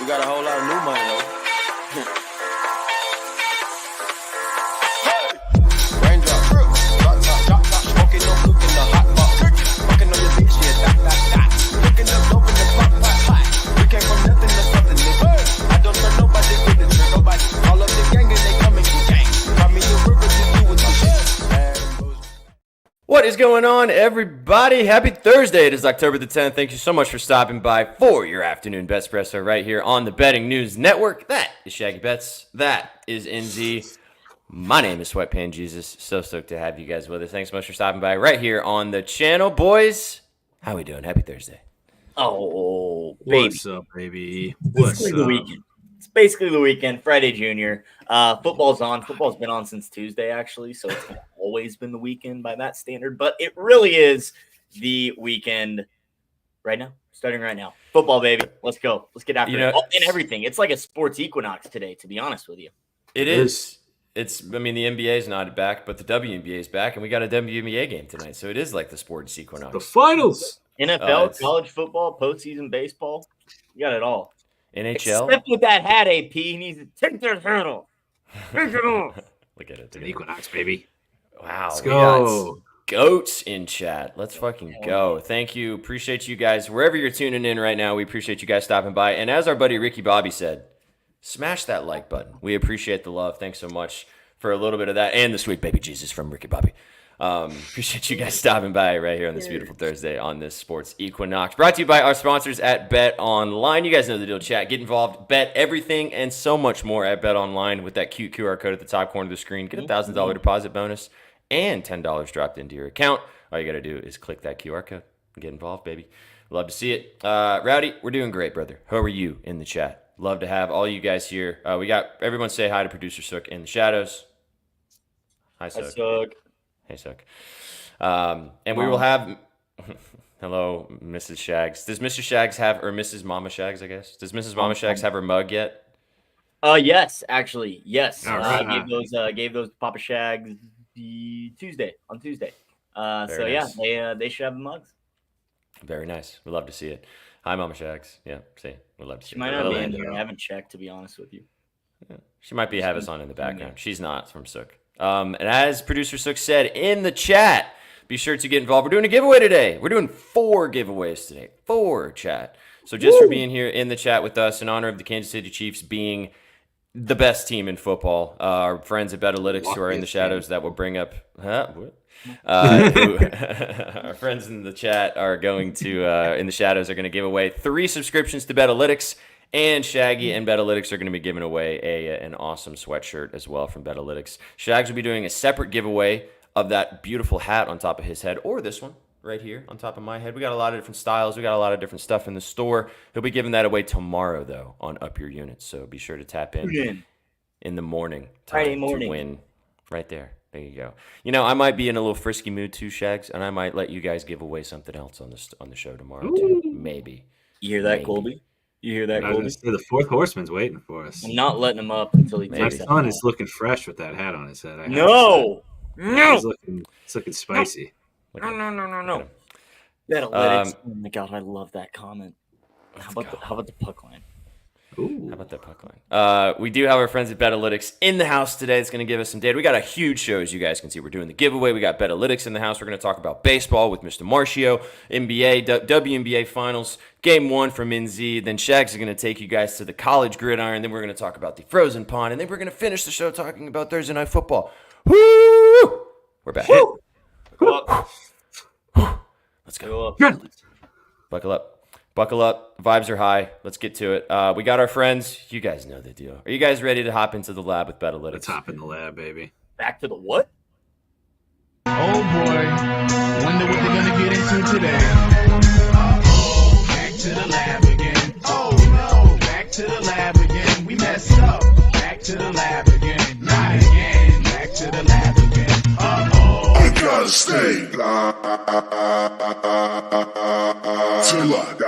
We got a whole lot of new money, though. Raindrop, drop, smoking, no cooking, the hot pot. Fucking on your bitch, yeah, dot. Looking up, dope in the pot. We came from nothing to something, nigga. I don't know nobody with the trick, nobody. All of the gang and they coming to gang. Call me a river to do with the shit. What is going on, everybody? Happy Thursday. It is October the 10th. Thank you so much for stopping by for your afternoon Betspresso right here on the Betting News Network. That is Shaggy Bets. That is NZ. My name is Sweatpan Jesus. So stoked to have you guys with us. Thanks so much for stopping by right here on the channel. Boys, how we doing? Happy Thursday. Oh, baby. What's up, baby? What's up? The weekend. It's basically the weekend. Friday Junior. Football's on. Football's been on since Tuesday, actually, so it's always been the weekend by that standard. But it really is the weekend right now. Starting right now. Football, baby. Let's go. Let's get after it. And everything. It's like a sports equinox today, to be honest with you. It is. The NBA is not back, but the WNBA is back, and we got a WNBA game tonight. So it is like the sports equinox. The finals. NFL, college football, postseason baseball. You got it all. NHL. Except with that hat, AP. He needs to take that hat off. Take it off. Look at it. An equinox, baby. Wow. Let's go. Goats in chat. Let's fucking go. Thank you. Appreciate you guys. Wherever you're tuning in right now, we appreciate you guys stopping by. And as our buddy Ricky Bobby said, smash that like button. We appreciate the love. Thanks so much for a little bit of that. And the sweet baby Jesus from Ricky Bobby. Appreciate you guys stopping by right here on this beautiful Thursday on this sports equinox. Brought to you by our sponsors at BetOnline. You guys know the deal, chat. Get involved, bet everything, and so much more at BetOnline with that cute QR code at the top corner of the screen. Get a $1,000 deposit bonus and $10 dropped into your account. All you got to do is click that QR code and get involved, baby. Love to see it. Rowdy, we're doing great, brother. How are you in the chat? Love to have all you guys here. We got everyone say hi to producer Sook in the shadows. Hi, Sook. Hi, Sook. Hey, Sook. And we will have... Hello, Mrs. Shags. Does Mr. Shags have... Or Mrs. Mama Shags, I guess. Does Mrs. Mama Shags have her mug yet? Yes, actually. Yes. All right. Gave those to Papa Shags on Tuesday. So, nice. yeah, they should have the mugs. Very nice. We'd love to see it. Hi, Mama Shags. Yeah, see. We'd love to see She it. might not be in here. I haven't checked, to be honest with you. Yeah. She might have us on in the background. She's not from Sook. And as producer Sook said in the chat, be sure to get involved. We're doing a giveaway today. We're doing 4 giveaways today. 4, chat. So just for being here in the chat with us in honor of the Kansas City Chiefs being the best team in football, our friends at Betalytics who are in the shadows that will bring up... our friends in the chat are going to, in the shadows, are going to give away 3 subscriptions to Betalytics. And Shaggy and Betalytics are going to be giving away an awesome sweatshirt as well from Betalytics. Shags will be doing a separate giveaway of that beautiful hat on top of his head, or this one right here on top of my head. We got a lot of different styles. We got a lot of different stuff in the store. He'll be giving that away tomorrow, though, on Up Your Units. So be sure to tap in the morning. Friday morning. To win. Right there. There you go. You know, I might be in a little frisky mood too, Shags, and I might let you guys give away something else on the show tomorrow, too. Maybe. You hear that, Colby? You hear that, Colby? The fourth horseman's waiting for us. I'm not letting him up until he My takes that. son is looking fresh with that hat on his head. No. It's looking spicy. No. Betalytics. Oh my God, I love that comment. How about the puck line? Ooh. How about that puck line? We do have our friends at Betalytics in the house today. It's going to give us some data. We got a huge show, as you guys can see. We're doing the giveaway. We got Betalytics in the house. We're going to talk about baseball with Mr. Marcio, NBA, WNBA Finals, Game 1 from NZ. Then Shags is going to take you guys to the college gridiron. Then we're going to talk about the frozen pond. And then we're going to finish the show talking about Thursday Night Football. Woo! We're back. Woo! Let's go. Buckle up. Buckle up. Vibes are high. Let's get to it. We got our friends. You guys know the deal. Are you guys ready to hop into the lab with Betalytics? Let's hop in the lab, baby. Back to the what? Oh boy, wonder what they're gonna get into today. Uh-oh, back to the lab again. Oh no, back to the lab again. We messed up. Back to the lab again. Not again. Back to the lab again. Uh-oh. I gotta stay till I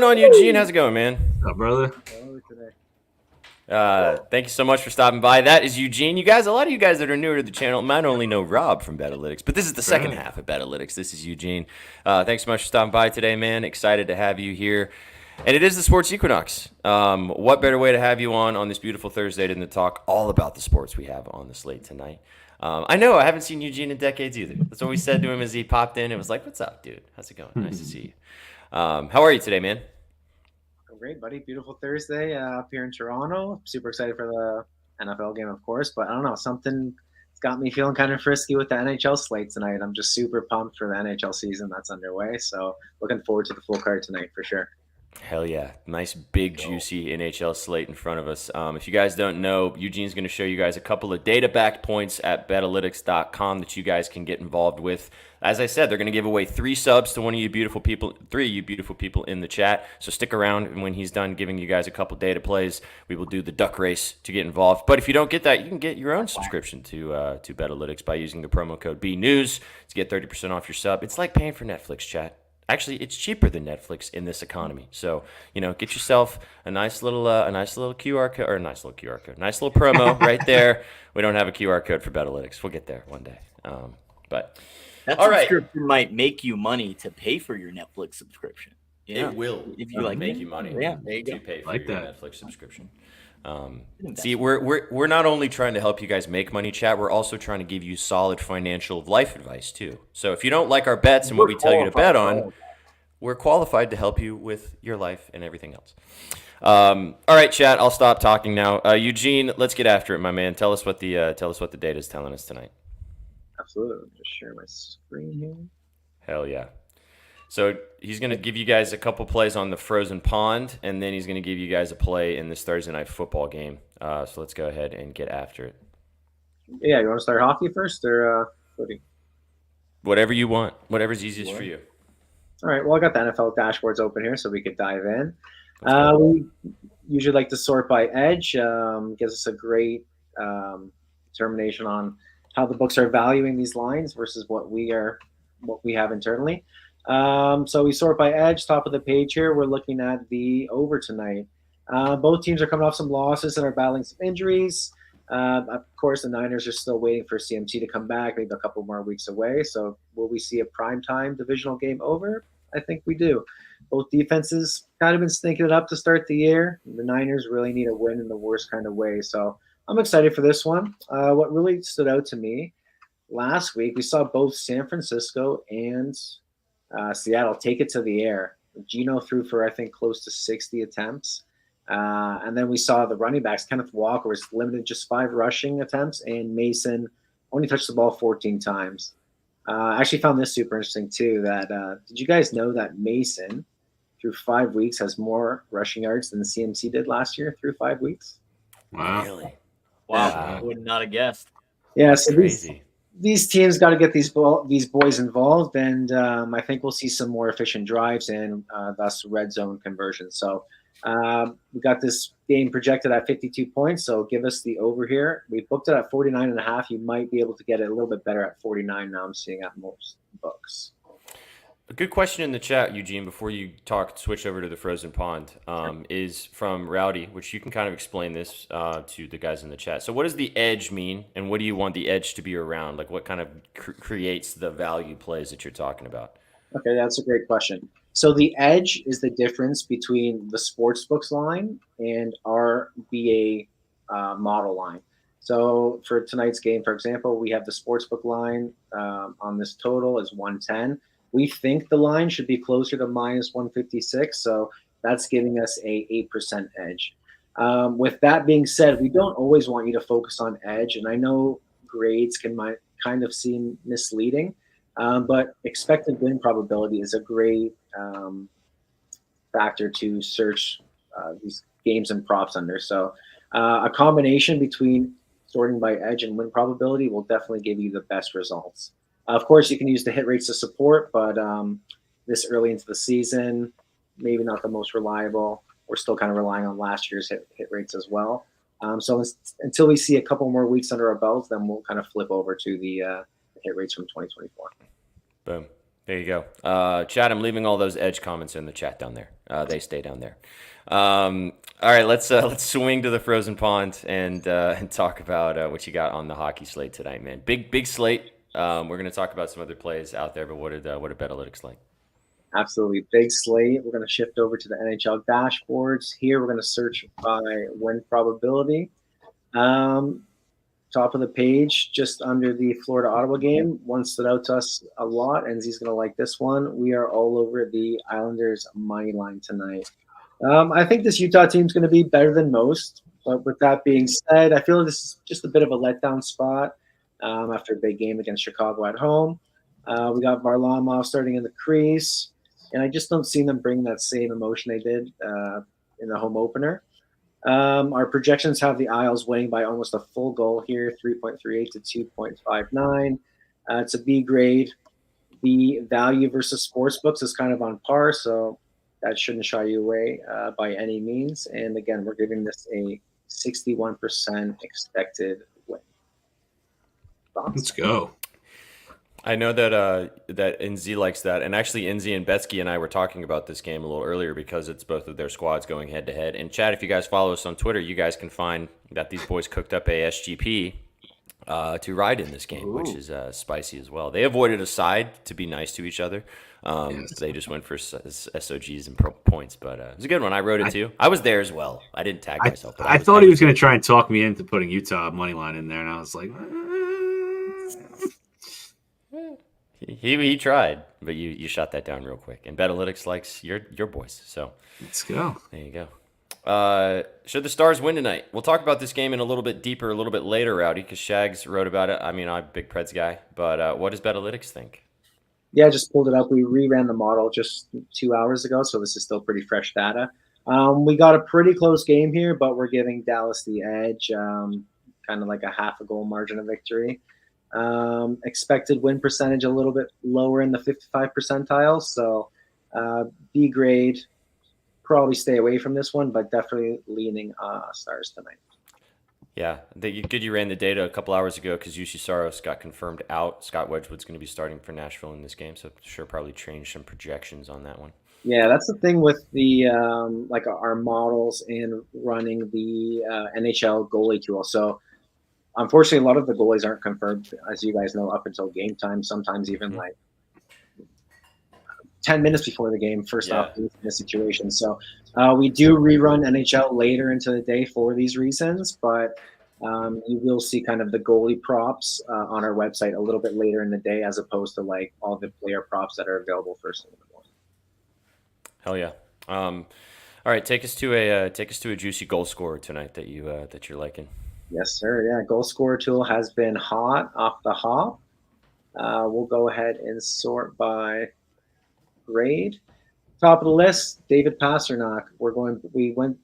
going on, Eugene? How's it going, man? What's up, brother? Thank you so much for stopping by. That is Eugene. You guys, a lot of you guys that are newer to the channel might only know Rob from BetOlytics, but this is the second half of BetOlytics. This is Eugene. Thanks so much for stopping by today, man. Excited to have you here. And it is the Sports Equinox. What better way to have you on this beautiful Thursday than to talk all about the sports we have on the slate tonight? I know I haven't seen Eugene in decades either. That's what we said to him as he popped in. It was like, what's up, dude? How's it going? Nice to see you. How are you today, man? Great, buddy. Beautiful Thursday up here in Toronto. Super excited for the NFL game, of course, but I don't know, something's got me feeling kind of frisky with the NHL slate tonight. I'm just super pumped for the NHL season that's underway, so looking forward to the full card tonight for sure. Hell yeah. Nice, big, juicy NHL slate in front of us. If you guys don't know, Eugene's going to show you guys a couple of data-backed points at betolytics.com that you guys can get involved with. As I said, they're going to give away 3 subs to 3 of you beautiful people in the chat. So stick around, and when he's done giving you guys a couple data plays, we will do the duck race to get involved. But if you don't get that, you can get your own subscription to BetOlytics by using the promo code BNews to get 30% off your sub. It's like paying for Netflix, chat. Actually, it's cheaper than Netflix in this economy. So, get yourself a nice little QR code, or a nice little promo right there. We don't have a QR code for BetOlytics. We'll get there one day. But that all right. subscription might make you money to pay for your Netflix subscription. Yeah. It will. If you like make you money. Yeah, there you to go. pay for Like your that. Netflix subscription. See, we're not only trying to help you guys make money, chat. We're also trying to give you solid financial life advice too. So if you don't like our bets and what we tell you to bet on, we're qualified to help you with your life and everything else. All right, chat. I'll stop talking now. Eugene, let's get after it, my man. Tell us what the data is telling us tonight. Absolutely. Let me just share my screen here. Hell yeah. So he's going to give you guys a couple plays on the frozen pond, and then he's going to give you guys a play in this Thursday night football game. So let's go ahead and get after it. Yeah, you want to start hockey first or footy? Whatever you want. Whatever's easiest for you. All right. Well, I got the NFL dashboards open here, so we could dive in. We usually like to sort by edge. Gives us a great determination on how the books are valuing these lines versus what we have internally. So we sort by edge. Top of the page here, we're looking at the over tonight. Both teams are coming off some losses and are battling some injuries. Of course, the Niners are still waiting for CMC to come back, maybe a couple more weeks away. So will we see a primetime divisional game over? I think we do. Both defenses kind of been stinking it up to start the year. The Niners really need a win in the worst kind of way. So I'm excited for this one. What really stood out to me last week, we saw both San Francisco and Seattle take it to the air. Geno threw for, I think, close to 60 attempts. And then we saw the running backs. Kenneth Walker was limited just 5 rushing attempts, and Mason only touched the ball 14 times. I actually found this super interesting, too, that did you guys know that Mason, through 5 weeks, has more rushing yards than CMC did last year through 5 weeks? Wow. Really? Wow, Yeah. I would not have guessed. Yeah, That's so crazy. these teams got to get these boys involved, and I think we'll see some more efficient drives and thus red zone conversions. So we got this game projected at 52 points, so give us the over here. We booked it at 49.5. You might be able to get it a little bit better at 49 now. I'm seeing at most books. A good question in the chat, Eugene, before you switch over to the frozen pond, is from Rowdy, which you can kind of explain this to the guys in the chat. So what does the edge mean, and what do you want the edge to be around? Like what kind of creates the value plays that you're talking about? Okay, that's a great question. So the edge is the difference between the sportsbooks line and our BA model line. So for tonight's game, for example, we have the sportsbook line on this total is 110. We think the line should be closer to minus 156, so that's giving us a 8% edge. With that being said, we don't always want you to focus on edge, and I know grades might kind of seem misleading, but expected win probability is a great factor to search these games and props under. So a combination between sorting by edge and win probability will definitely give you the best results. Of course, you can use the hit rates to support, but this early into the season, maybe not the most reliable. We're still kind of relying on last year's hit rates as well. So until we see a couple more weeks under our belts, then we'll kind of flip over to the hit rates from 2024. Boom. There you go. Chat, I'm leaving all those Edge comments in the chat down there. They stay down there. All right, let's swing to the frozen pond and talk about what you got on the hockey slate tonight, man. Big slate. We're going to talk about some other plays out there, but what did Betalytics like? Absolutely big slate. We're going to shift over to the NHL dashboards. Here we're going to search by win probability. Top of the page, just under the Florida-Ottawa game, one stood out to us a lot, and Z's going to like this one. We are all over the Islanders' money line tonight. I think this Utah team is going to be better than most, but with that being said, I feel this is just a bit of a letdown spot after a big game against Chicago at home. We got Varlamov starting in the crease, and I just don't see them bring that same emotion they did in the home opener. Our projections have the Isles winning by almost a full goal here, 3.38 to 2.59. It's a B grade. The value versus sportsbooks is kind of on par, so that shouldn't shy you away by any means. And again, we're giving this a 61% expected win. Thoughts? Let's go. I know that NZ likes that, and actually NZ and Betsky and I were talking about this game a little earlier because it's both of their squads going head to head. And Chad, if you guys follow us on Twitter, you guys can find that these boys cooked up a SGP to ride in this game, which is spicy as well. They avoided a side to be nice to each other. They just went for SOGs and points, but it was a good one. I wrote it too. I was there as well. I didn't tag myself. But I thought he was going to try and talk me into putting Utah money line in there, and I was like, He tried, but you shot that down real quick. And Betalytics likes your boys, so let's go. There you go. Should the Stars win tonight? We'll talk about this game in a little bit deeper, a little bit later, Rowdy, because Shags wrote about it. I mean, I'm a big Preds guy, but what does Betalytics think? Yeah, I just pulled it up. We reran the model just 2 hours ago, so this is still pretty fresh data. We got a pretty close game here, but we're giving Dallas the edge, kind of like a half a goal margin of victory. Expected win percentage a little bit lower in the 55 percentile, so B grade. Probably stay away from this one, but definitely leaning Stars tonight. Yeah, you ran the data a couple hours ago because UC Saros got confirmed out. Scott Wedgwood's going to be starting for Nashville in this game, so sure probably change some projections on that one. Yeah, that's the thing with the like our models and running the NHL goalie tool. So unfortunately, a lot of the goalies aren't confirmed, as you guys know, up until game time. Sometimes even like 10 minutes before the game, first off in this situation. So we do rerun NHL later into the day for these reasons, but you will see kind of the goalie props on our website a little bit later in the day, as opposed to like all the player props that are available first thing in the morning. Hell yeah! All right, take us to a juicy goal scorer tonight that you're liking. Yes, sir. Yeah, goal scorer tool has been hot off the hop. We'll go ahead and sort by grade. Top of the list, David Pastrnak. We went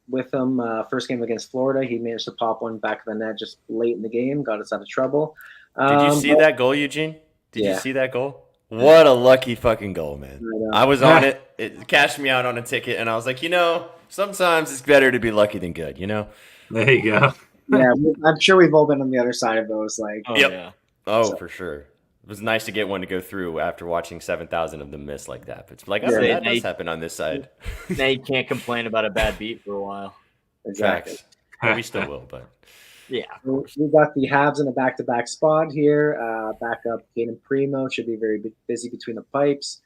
with him first game against Florida. He managed to pop one back of the net just late in the game, got us out of trouble. Did you see that goal, Eugene? Did you see that goal? What a lucky fucking goal, man. I was on it. It cashed me out on a ticket, and I was like, sometimes it's better to be lucky than good, There you go. Yeah, I'm sure we've all been on the other side of those. Like, for sure. It was nice to get one to go through after watching 7,000 of them miss like that. But it's like, that does happen on this side. Now you can't complain about a bad beat for a while. Exactly. Well, we still will, but yeah. We got the Habs in a back-to-back spot here. Backup Caden Primo should be very busy between the pipes.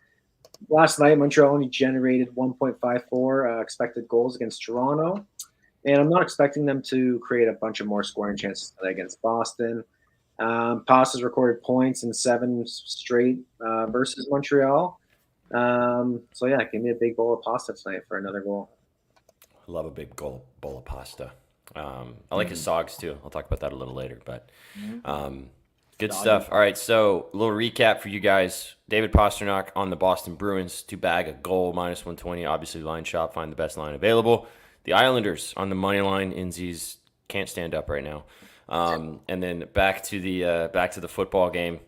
Last night, Montreal only generated 1.54 expected goals against Toronto. And I'm not expecting them to create a bunch of more scoring chances today against Boston. Pasta's recorded points in 7 straight versus Montreal. So, yeah, give me a big bowl of pasta tonight for another goal. Love a big bowl of pasta. I like his Sogs, too. I'll talk about that a little later. But good stuff. All right, so a little recap for you guys. David Pastrnak on the Boston Bruins to bag a goal, minus 120. Obviously, line shop, find the best line available. The Islanders on the money line. Inzies can't stand up right now. And then back to the football game,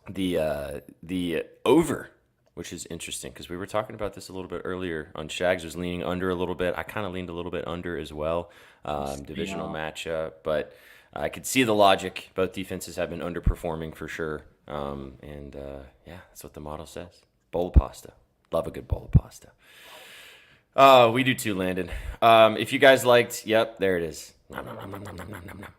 the over, which is interesting because we were talking about this a little bit earlier. On Shags was leaning under a little bit. I kind of leaned a little bit under as well. Divisional matchup, but I could see the logic. Both defenses have been underperforming for sure Yeah, that's what the motto says. Bowl of pasta. Love a good bowl of pasta. We do too, Landon. If you guys liked, yep, there it is. Nom, nom, nom, nom, nom, nom, nom, nom.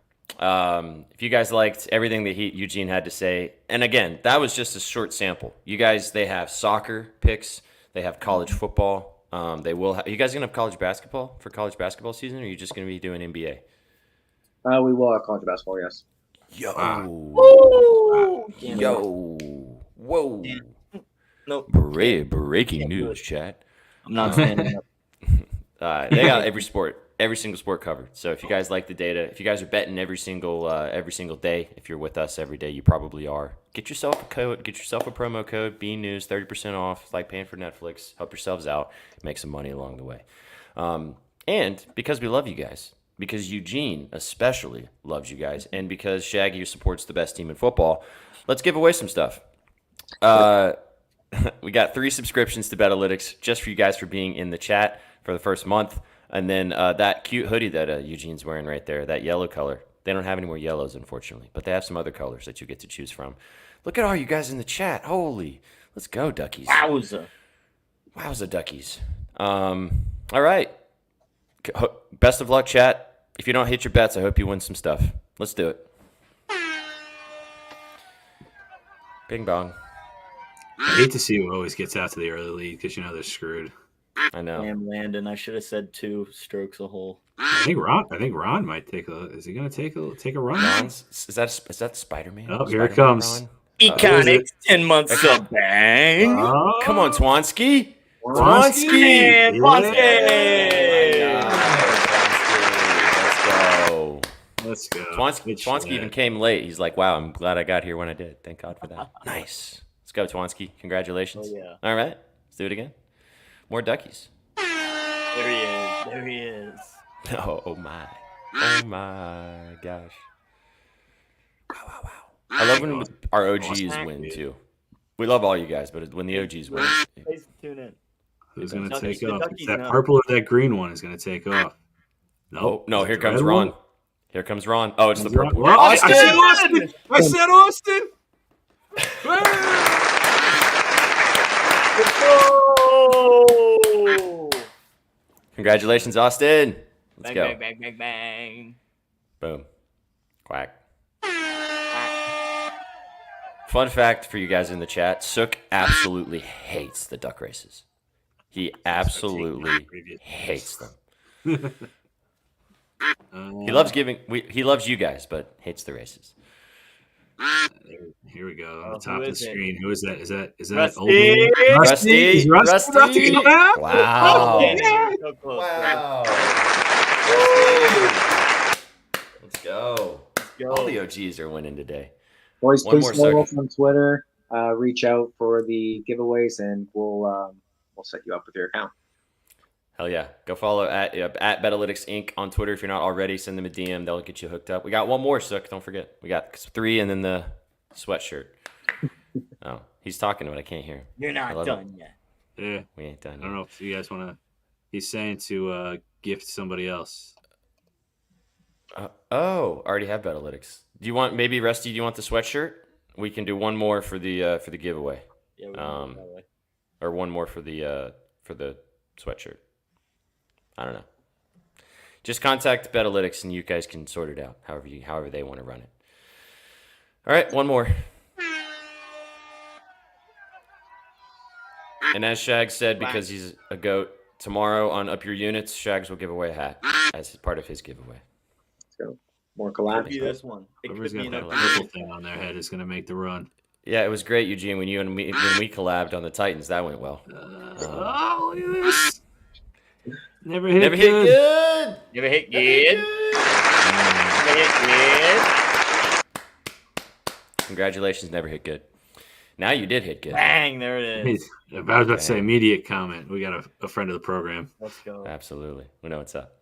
If you guys liked everything that Eugene had to say, and again, that was just a short sample. You guys, they have soccer picks. They have college football. They will. You guys gonna have college basketball for college basketball season, or are you just gonna be doing NBA? We will have college basketball, yes. Yo, Damn. yo, whoa! Nope. Breaking news, chat. I'm not standing up. They got every single sport covered. So if you guys like the data, if you guys are betting every single day, if you're with us every day, you probably are. Get yourself a code. Get yourself a promo code. Bean News, 30% off. It's like paying for Netflix. Help yourselves out. Make some money along the way. And because we love you guys, because Eugene especially loves you guys, and because Shaggy supports the best team in football, let's give away some stuff. We got 3 subscriptions to BetOlytics just for you guys for being in the chat for the first month. And then that cute hoodie that Eugene's wearing right there, that yellow color. They don't have any more yellows, unfortunately, but they have some other colors that you get to choose from. Look at all you guys in the chat. Holy. Let's go, Duckies. Wowza, Duckies. All right. Best of luck, chat. If you don't hit your bets, I hope you win some stuff. Let's do it. Bing bong. I hate to see who always gets out to the early lead because they're screwed. I know. damn Landon. I should have said 2 strokes a hole. I think Ron might take a. Is he going to take a run? Is that Spider-Man? Oh, here it comes. Ron? Econics, 10 months of bang. Oh, Come on, Twansky. Twansky. And Yeah. Let's go. Let's go. Twansky even came late. He's like, wow, I'm glad I got here when I did. Thank God for that. Nice. Let's go, Twansky. Congratulations. Oh, yeah. All right. Let's do it again. More Duckies. There he is. There he is. Oh my. Oh my gosh. Wow. I love when our OGs win too. We love all you guys, but when the OGs win. Please tune in. Who's going to Duckies, take the off? Duckies It's that now. purple or that green one is going to take off. Oh, no, here It's comes the red Ron. one. Here comes Ron. Oh, it's the Is it purple. Ron? I Austin! said Austin! I said Austin! Oh! Congratulations, Austin. Let's Bang, go. bang, bang, bang, bang. Boom. Quack. Fun fact for you guys in the chat, Sook absolutely hates the duck races. He absolutely hates them. He loves he loves you guys, but hates the races. Here we go. On Oh, the top who of the is it? screen. Who is that? Is that Rusty! old man? Rusty! Is Rusty about to come out? Wow. Oh, yeah. So close. Let's go. Go. All the OGs are winning today. Boys, One please more follow second. us on Twitter. Reach out for the giveaways, and we'll set you up with your account. Hell yeah. Go follow at BetOlytics Inc. on Twitter if you're not already. Send them a DM. They'll get you hooked up. We got one more, Sook. Don't forget. We got 3 and then the sweatshirt. Oh, he's talking to it. I can't hear him. You're I not love done yet. Yeah. We ain't done I don't yet. know if you guys want to. He's saying to gift somebody else. Already have BetOlytics. Do you want maybe Rusty? Do you want the sweatshirt? We can do one more for the giveaway, Yeah, we can do it that way. or one more for the sweatshirt. I don't know. Just contact BetOlytics and you guys can sort it out however they want to run it. All right, one more. And as Shags said, because he's a goat, tomorrow on Up Your Units, Shags will give away a hat as part of his giveaway. So more Could collabs. be this one. It Whoever's could be got that another. purple thing on their head is going to make the run. Yeah, it was great, Eugene, when when we collabed on the Titans. That went well. Oh, look at this. Never hit Never good. hit good. Never hit good. Never hit Congratulations, never hit good. Now you did hit good. good. Bang, there it is. I was about to say immediate comment. We got a friend of the program. Let's go. Absolutely. We know what's up.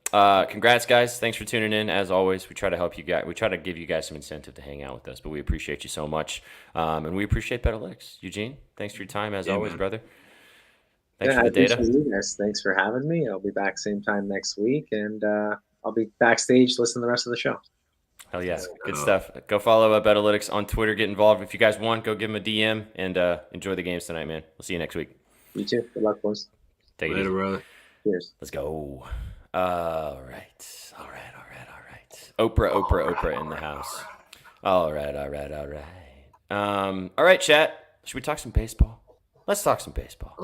Congrats, guys. Thanks for tuning in. As always, we try to help you guys. We try to give you guys some incentive to hang out with us, but we appreciate you so much. And we appreciate BetOlytics. Eugene, thanks for your time, as always, man. brother. Thanks Yeah, for I the data. appreciate you guys. Thanks for having me. I'll be back same time next week, and I'll be backstage listening to the rest of the show. Hell yeah. Good stuff. Go follow Betalytics on Twitter. Get involved. If you guys want, go give them a DM and enjoy the games tonight, man. We'll see you next week. You too. Good luck, boys. Take it Later, easy. brother. Cheers. Let's go. All right. Oprah in the house. All right. All right, chat. Should we talk some baseball? Let's talk some baseball.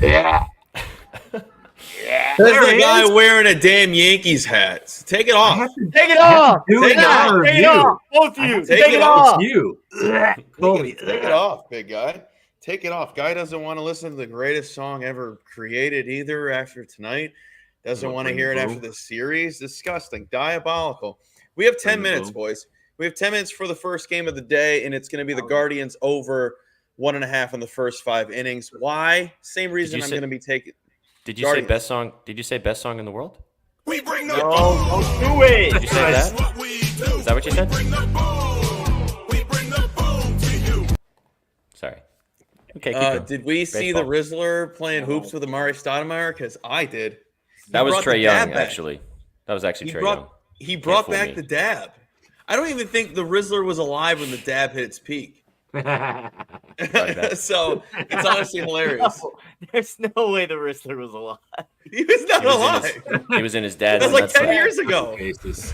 Yeah. There's a guy wearing a damn Yankees hat. Take it off. Take it off. Take Take it off. Both of you. Take it off. You. Take it off, big guy. Take it off. Guy doesn't want to listen to the greatest song ever created either after tonight. Doesn't want to hear it after the series. Disgusting. Diabolical. We have 10 minutes, boys. We have 10 minutes for the first game of the day, and it's going to be the Guardians over 1.5 in the first 5 innings. Why? Same reason I'm going to be taking. Did you say best song? Did you say best song in the world? We bring the Don't do it. Did you say that? what we do. Is that what you said? Bring the boom. We bring the boom to you. Sorry. Okay. Keep going. Did we see the Rizzler playing hoops with Amari Stoudemire? Because I did. That was brought Trey the dab Young, back. actually. That was actually He Trey Young. brought he brought fool back me. the dab. I don't even think the Rizzler was alive when the dab hit its peak. So it's honestly hilarious. There's no way the Rizzler was alive. He was not alive. He was in his dad's. That was like nuts 10 lap. years ago. Cases.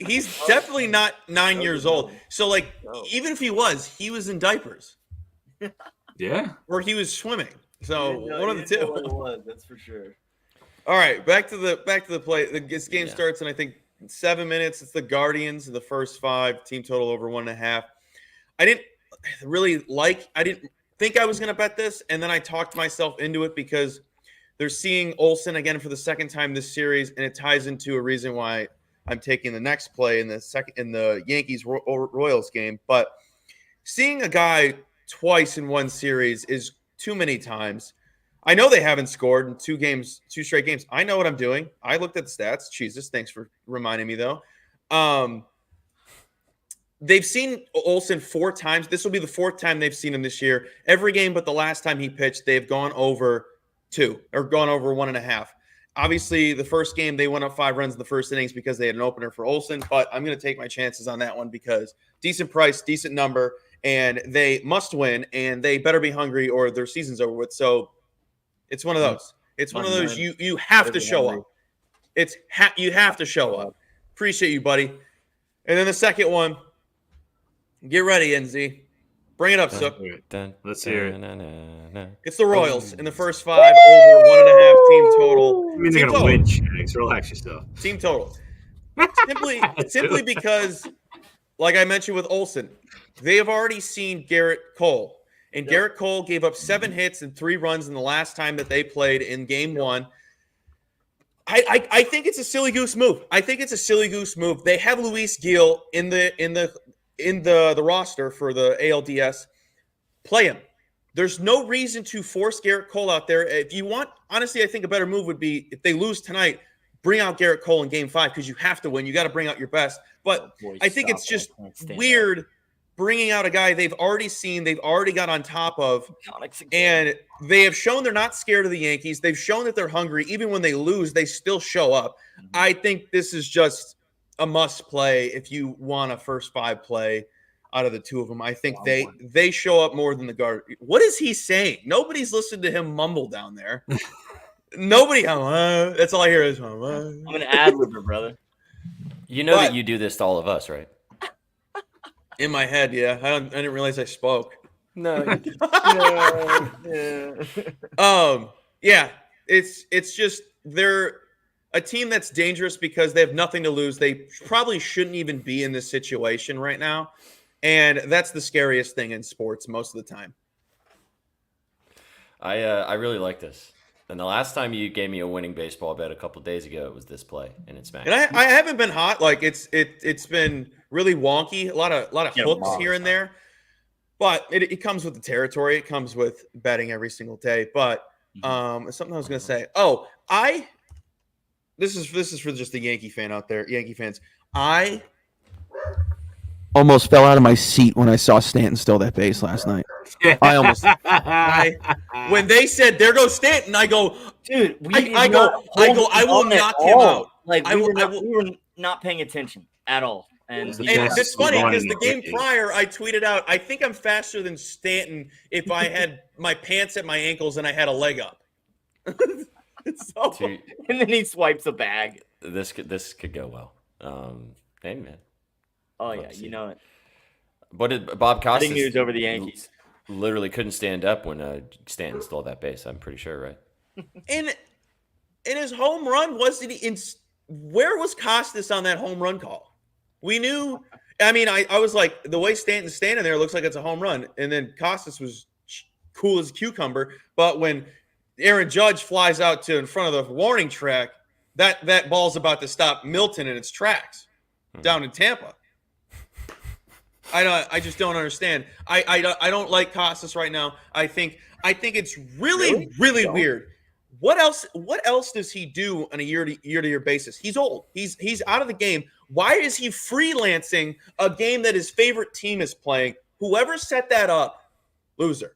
He's definitely not 9 years old. So, like, even if he was in diapers Yeah. or he was swimming. So one of the two. It was, that's for sure. All right, back to the play. This game starts in I think 7 minutes. It's the Guardians in the first 5. Team total over 1.5. I didn't think I was going to bet this, and then I talked myself into it because they're seeing Olsen again for the second time this series, and it ties into a reason why I'm taking the next play in the Yankees Royals game. But seeing a guy twice in one series is too many times. I know they haven't scored in 2 straight games. I know what I'm doing. I looked at the stats. Jesus, thanks for reminding me though. They've seen Olsen 4 times. This will be the 4th time they've seen him this year. Every game but the last time he pitched, they've gone over 2 or gone over 1.5. Obviously, the first game, they went up 5 runs in the first innings because they had an opener for Olsen, but I'm going to take my chances on that one because decent price, decent number, and they must win, and they better be hungry or their season's over with. So it's one of those. It's one of those you have to show up. You have to show up. Appreciate you, buddy. And then the second one, get ready, NZ. Bring it up, Sook. Let's hear it. It's the Royals in the first 5 over 1.5 team total. I mean, they're going to win, Shags. Relax yourself. Team total. Simply because, like I mentioned with Olsen, they have already seen Garrett Cole. And Garrett Cole gave up 7 hits and 3 runs in the last time that they played in game 1. I think it's a silly goose move. They have Luis Gil in the roster for the ALDS. Play him. There's no reason to force Garrett Cole out there. If you want, honestly, I think a better move would be if they lose tonight, bring out Garrett Cole in game 5 because you have to win. You got to bring out your best. But I think it's just weird bringing out a guy they've already seen, they've already got on top of, and they have shown they're not scared of the Yankees. They've shown that they're hungry. Even when they lose, they still show up. I think this is just a must play if you want a first 5 play out of the 2 of them. I think they show up more than the guard. What is he saying? Nobody's listened to him mumble down there. Nobody. That's all I hear is. I'm an ad-libber, brother. You know that you do this to all of us, right? In my head, yeah. I didn't realize I spoke. No. Yeah. It's just they're a team that's dangerous because they have nothing to lose. They probably shouldn't even be in this situation right now. And that's the scariest thing in sports most of the time. I really like this. And the last time you gave me a winning baseball bet a couple days ago, it was this play, and it's back. And I haven't been hot. Like it's been really wonky. A lot of hooks here and there. But it comes with the territory. It comes with betting every single day. But something I was going to say. Oh, this is for just the Yankee fan out there, Yankee fans. I almost fell out of my seat when I saw Stanton steal that base last night. I almost. When they said there goes Stanton, I go, dude. I will knock him out. Like I we will- were I not, will- we were not paying attention at all. And the And best it's funny run because in the the game decade. prior, I tweeted out, I think I'm faster than Stanton if I had my pants at my ankles and I had a leg up. So, Dude, and then he swipes a bag. this could go well. Hey man, Oh Love yeah, to see you it. know it. what did Bob Costas? Breaking news over the Yankees. Literally couldn't stand up when Stanton stole that base. I'm pretty sure, right? and his home run wasn't in. Where was Costas on that home run call? We knew. I mean, I was like, the way Stanton's standing there looks like it's a home run, and then Costas was cool as a cucumber. But when Aaron Judge flies out to in front of the warning track, that ball's about to stop Milton in its tracks down in Tampa. I just don't understand. I don't like Costas right now. I think it's really weird. What else does he do on a year-to-year basis? He's old. He's out of the game. Why is he freelancing a game that his favorite team is playing? Whoever set that up, loser.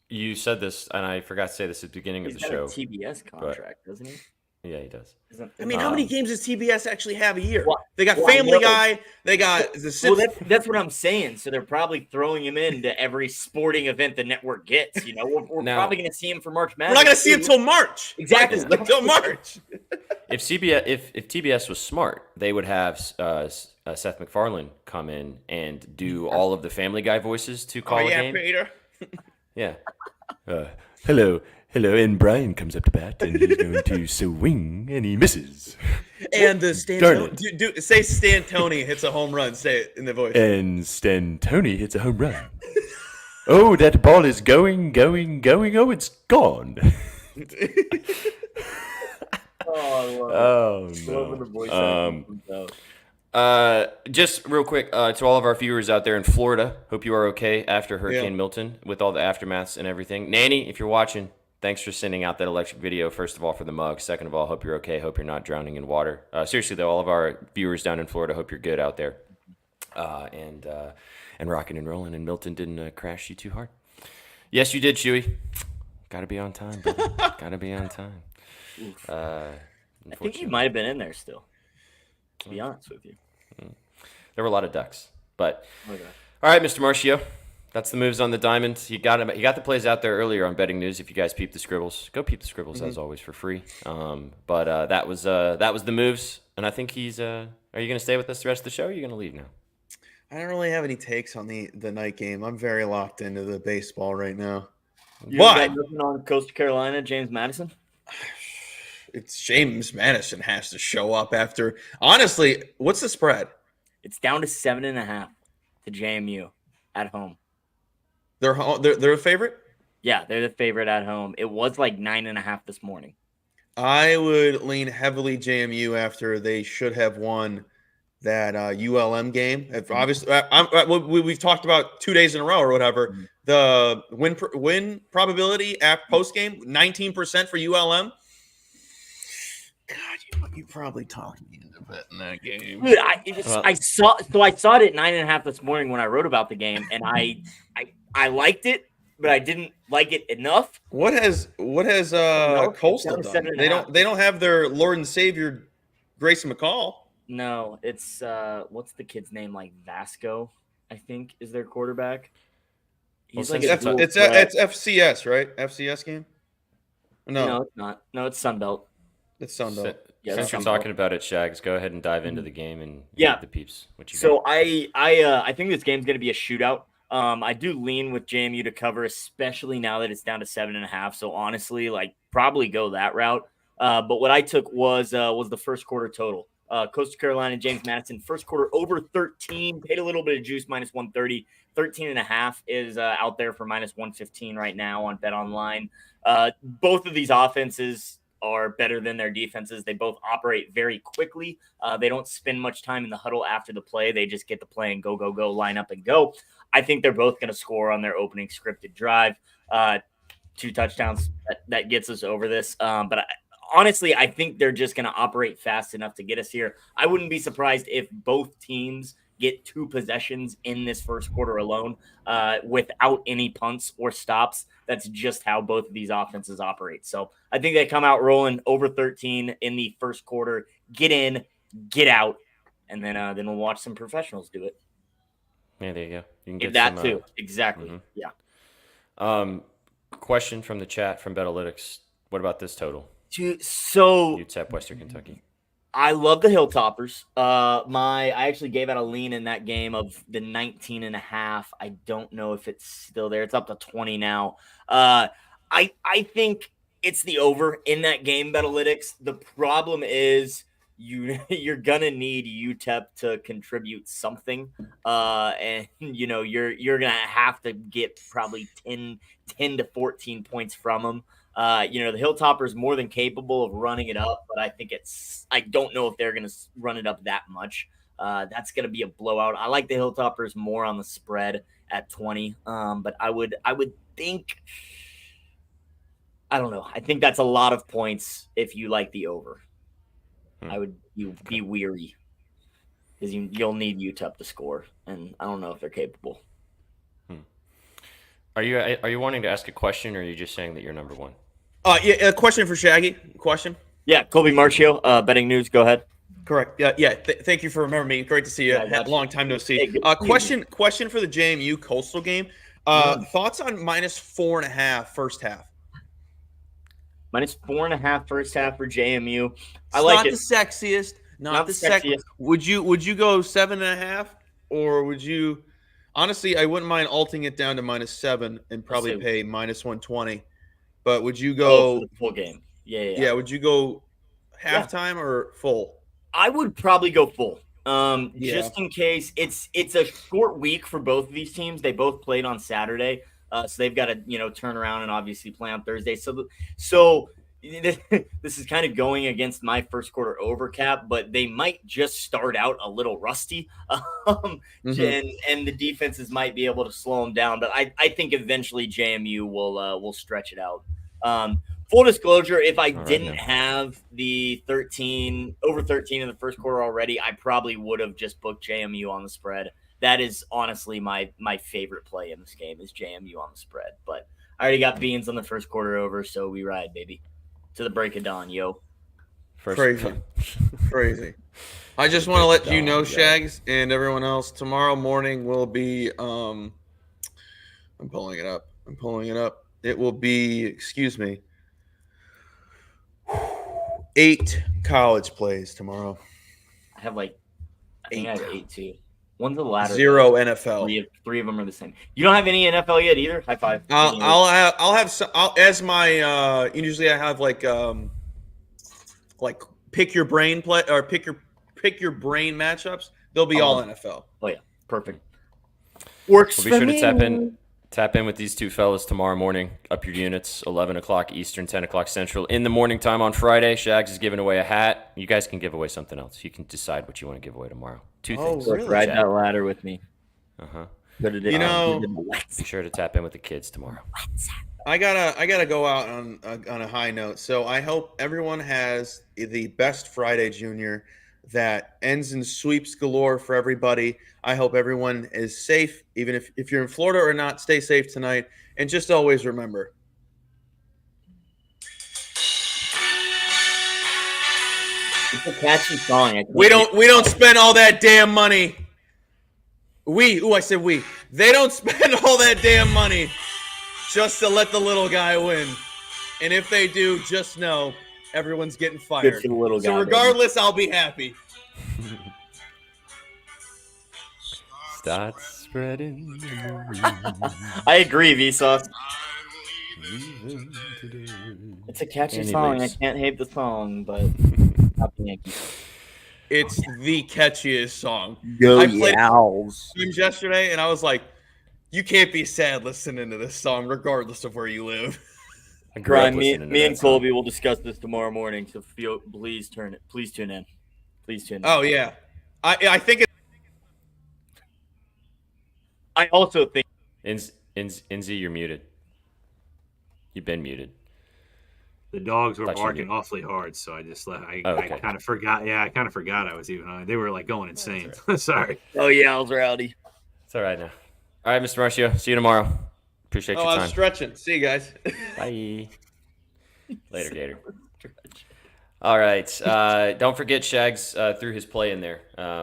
You said this, and I forgot to say this at the beginning of He's the got show. a TBS contract, doesn't he? Yeah, he does. I mean, how many games does TBS actually have a year? Well- They got well, I Family know. Guy. They got the Well, that's what I'm saying. So they're probably throwing him into every sporting event the network gets. You know, we're Now- probably going to see him for March We're Madness. not going to see him till March. Exactly. Like, till March. If TBS was smart, they would have Seth MacFarlane come in and do all of the Family Guy voices to call Oh, a yeah, game. Peter. Yeah. Hello, and Brian comes up to bat, and he's going to swing, and he misses. And the Darn Stantoni. Say Stantoni hits a home run. Say it in the voice. And Stantoni hits a home run. Oh, that ball is going. Oh, it's gone. Oh, I love Oh, the voice no. acting. Just real quick, to all of our viewers out there in Florida, hope you are okay after Hurricane Milton with all the aftermaths and everything. Nanny, if you're watching, thanks for sending out that electric video, first of all, for the mug. Second of all, hope you're okay. Hope you're not drowning in water. Seriously, though, all of our viewers down in Florida, hope you're good out there. And rocking and rolling, and Milton didn't crash you too hard. Yes, you did, Chewy. Got to be on time, brother. Got to be on time. I think he might have been in there still, to be honest with you. There were a lot of ducks, but Okay. all right, Mr. Marcio, that's the moves on the diamond. He got the plays out there earlier on Betting News. If you guys peep the scribbles, go peep the scribbles as always for free. But that was the moves, and I think he's. Are you going to stay with us the rest of the show? Or are you going to leave now? I don't really have any takes on the night game. I'm very locked into the baseball right now. You But got nothing on Coastal Carolina, James Madison? it's James Madison has to show up after. Honestly, what's the spread? It's down to 7.5 to JMU at home. They're a favorite. Yeah, they're the favorite at home. It was like 9.5 this morning. I would lean heavily JMU after they should have won that ULM game. If obviously, we've talked about 2 days in a row or whatever. The win probability at post game 19% for ULM. God, you probably talked me into betting that game. Dude, I saw it at 9.5 this morning when I wrote about the game, and I liked it, but I didn't like it enough. What has Coastal down to done? 7.5. They don't have their Lord and Savior Grayson McCall. No, it's what's the kid's name? Like Vasco, I think, is their quarterback. He's like a dual It's threat. FCS, right? FCS game? No, it's not. No, it's Sunbelt. It's Sunbelt. Yeah, Since you're Sunbelt. talking about it, Shags, go ahead and dive into the game and Yeah. give the peeps what you got. So I think this game's going to be a shootout. I do lean with JMU to cover, especially now that it's down to 7.5. So honestly, like probably go that route. But what I took was the first quarter total. Coastal Carolina, James Madison, first quarter over 13. Paid a little bit of juice, minus 130. 13.5 is out there for minus 115 right now on BetOnline. Both of these offenses are better than their defenses. They both operate very quickly. They don't spend much time in the huddle after the play. They just get the play and go, line up and go. I think they're both going to score on their opening scripted drive. 2 touchdowns. That gets us over this. But honestly, I think they're just going to operate fast enough to get us here. I wouldn't be surprised if both teams get 2 possessions in this first quarter alone without any punts or stops. That's just how both of these offenses operate. So I think they come out rolling over 13 in the first quarter, get in, get out, and then we'll watch some professionals do it. Yeah, there you go. You can Get get that some, too. Exactly. Yeah. Question from the chat from Betalytics. What about this total? So UTEP, Western Kentucky. I love the Hilltoppers. I actually gave out a lean in that game of the 19.5. I don't know if it's still there. It's up to 20 now. I think it's the over in that game, Betalytics. The problem is you're gonna need UTEP to contribute something. And you're gonna have to get probably 10 to 14 points from them. The Hilltoppers more than capable of running it up, but I don't know if they're going to run it up that much. That's going to be a blowout. I like the Hilltoppers more on the spread at 20. But I would think, I don't know. I think that's a lot of points if you like the over. I would be weary because you'll need UTEP to score, and I don't know if they're capable. Are you wanting to ask a question, or are you just saying that you're number one? Yeah, a question for Shaggy. Question. Yeah, Colby Marchio, Betting News. Go ahead. Correct. Yeah. Thank you for remembering me. Great to see you. Yeah, Long time no see. Hey, Question for the JMU Coastal game. Thoughts on -4.5 first half? -4.5 first half for JMU. It's like not it. the sexiest. Not the sexiest. Would you go 7.5, or would you? Honestly, I wouldn't mind alting it down to -7 and probably pay -120. But would you go for the full game? Yeah. Yeah. Would you go halftime or full? I would probably go full. Yeah. Just in case it's a short week for both of these teams. They both played on Saturday, so they've got to turn around and obviously play on Thursday. So this is kind of going against my first quarter over cap, but they might just start out a little rusty, and the defenses might be able to slow them down. But I think eventually JMU will stretch it out. Full disclosure, if I didn't have the over 13 in the first quarter already, I probably would have just booked JMU on the spread. That is honestly my favorite play in this game is JMU on the spread. But I already got beans on the first quarter over, so we ride, baby. To the break of dawn, yo. Crazy. I just want to let you know, Shags, and everyone else, tomorrow morning will be I'm pulling it up. It will be, excuse me, 8 college plays tomorrow. I have I think I have 8 too. One's the latter. 0 NFL. Three of them are the same. You don't have any NFL yet either? High five. I'll have some, as my usually I have like pick your brain play or pick your brain matchups. They'll be all NFL. Oh yeah, perfect. Works. We'll be sure to tap in with these two fellas tomorrow morning. Up your units, 11 o'clock Eastern, 10 o'clock Central. In the morning time on Friday, Shags is giving away a hat. You guys can give away something else. You can decide what you want to give away tomorrow. 2 things. Really? Ride that ladder with me. Be sure to tap in with the kids tomorrow. I gotta go out on a high note. So I hope everyone has the best Friday Junior that ends in sweeps galore for everybody. I hope everyone is safe, even if you're in Florida or not. Stay safe tonight, and just always remember. It's a catchy song. We don't spend all that damn money. I said we. They don't spend all that damn money just to let the little guy win. And if they do, just know everyone's getting fired. So regardless, I'll be happy. Start spreading. I agree, Vsauce. It's a catchy song. I can't hate the song, but not the Yankees. It's the catchiest song. Go I played Owls. it yesterday, and I was like, you can't be sad listening to this song, regardless of where you live. Brian, me and Colby will discuss this tomorrow morning. So please tune in. Please tune in. Oh yeah, I think. I also think. Inzi, you're muted. You've been muted. The dogs were Thought you barking knew. awfully hard, so I just left. I Okay. kind of forgot. Yeah, I kind of forgot I was even on. They were like going insane. That's Sorry. Oh yeah, I was rowdy. It's all right now. All right, Mr. Marcio. See you tomorrow. Appreciate Oh, your I time. was stretching. See you guys. Bye. Later, Gator. All right. Don't forget Shags threw his play in there.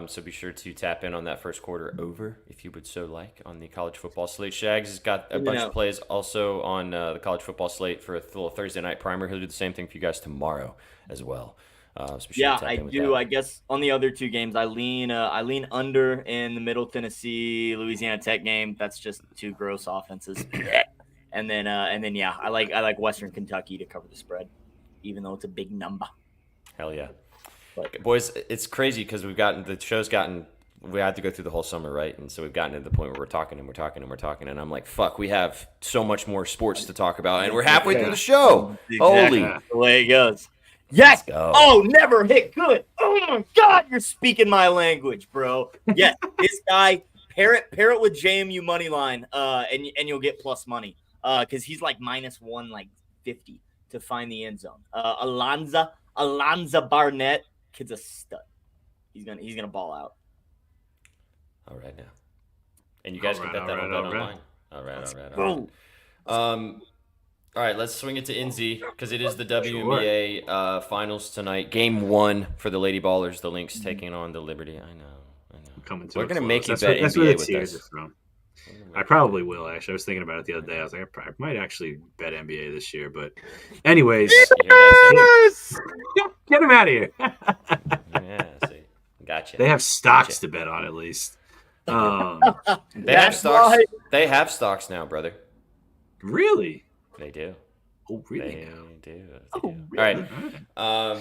So be sure to tap in on that first quarter over, if you would so like, on the college football slate. Shags has got a bunch of plays also on the college football slate for a little Thursday night primer. He'll do the same thing for you guys tomorrow as well. So be sure to tap I in with do. that. I guess on the other two games, I lean under in the Middle Tennessee Louisiana Tech game. That's just two gross offenses. and then yeah, I like Western Kentucky to cover the spread, even though it's a big number. Hell yeah. But Boys, it's crazy because we had to go through the whole summer, right? And so we've gotten to the point where we're talking, and I'm like, fuck, we have so much more sports to talk about, and we're halfway through the show. Exactly. Holy. The way it goes. Yes. Go. Oh, never hit good. Oh my God, you're speaking my language, bro. Yes, this guy pair it with JMU money line, and you'll get plus money, because he's like minus 150 to find the end zone. Alonza Barnett, kid's a stud. He's gonna ball out. All right now. And you guys can bet that on BetOnline. All right. Boom. All right, let's swing it to NZ because it is the WNBA finals tonight. Game 1 for the Lady Ballers. The Lynx taking on the Liberty. I know. Coming to We're a gonna close. make you That's bet that's NBA where the with tears us. are from. I probably will, actually. I was thinking about it the other day. I was like, I might actually bet NBA this year. But anyways, You hear that, Sam? get him out of here. Yeah, see. Gotcha. They have stocks to bet on, at least. They have That's stocks. right. They have stocks now, brother. Really? They do. Oh, really? They do. Oh, All right. All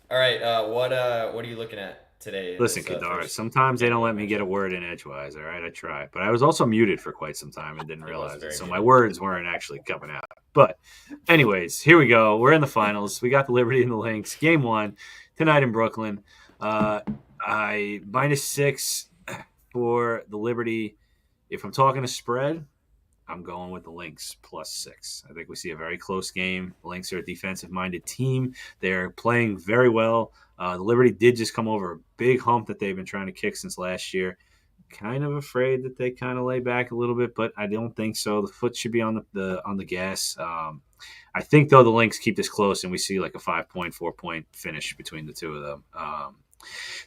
right. What are you looking at today? Listen, Kadar, sometimes they don't let me get a word in edgewise, all right? I try. But I was also muted for quite some time and didn't realize it. So my words weren't actually coming out. But anyways, here we go. We're in the finals. We got the Liberty and the Lynx. Game 1 tonight in Brooklyn. I -6 for the Liberty. If I'm talking a spread, I'm going with the Lynx +6. I think we see a very close game. The Lynx are a defensive-minded team. They're playing very well. The Liberty did just come over a big hump that they've been trying to kick since last year. Kind of afraid that they kind of lay back a little bit, but I don't think so. The foot should be on the gas. I think, though, the Lynx keep this close, and we see like a 5-point, 4-point finish between the two of them.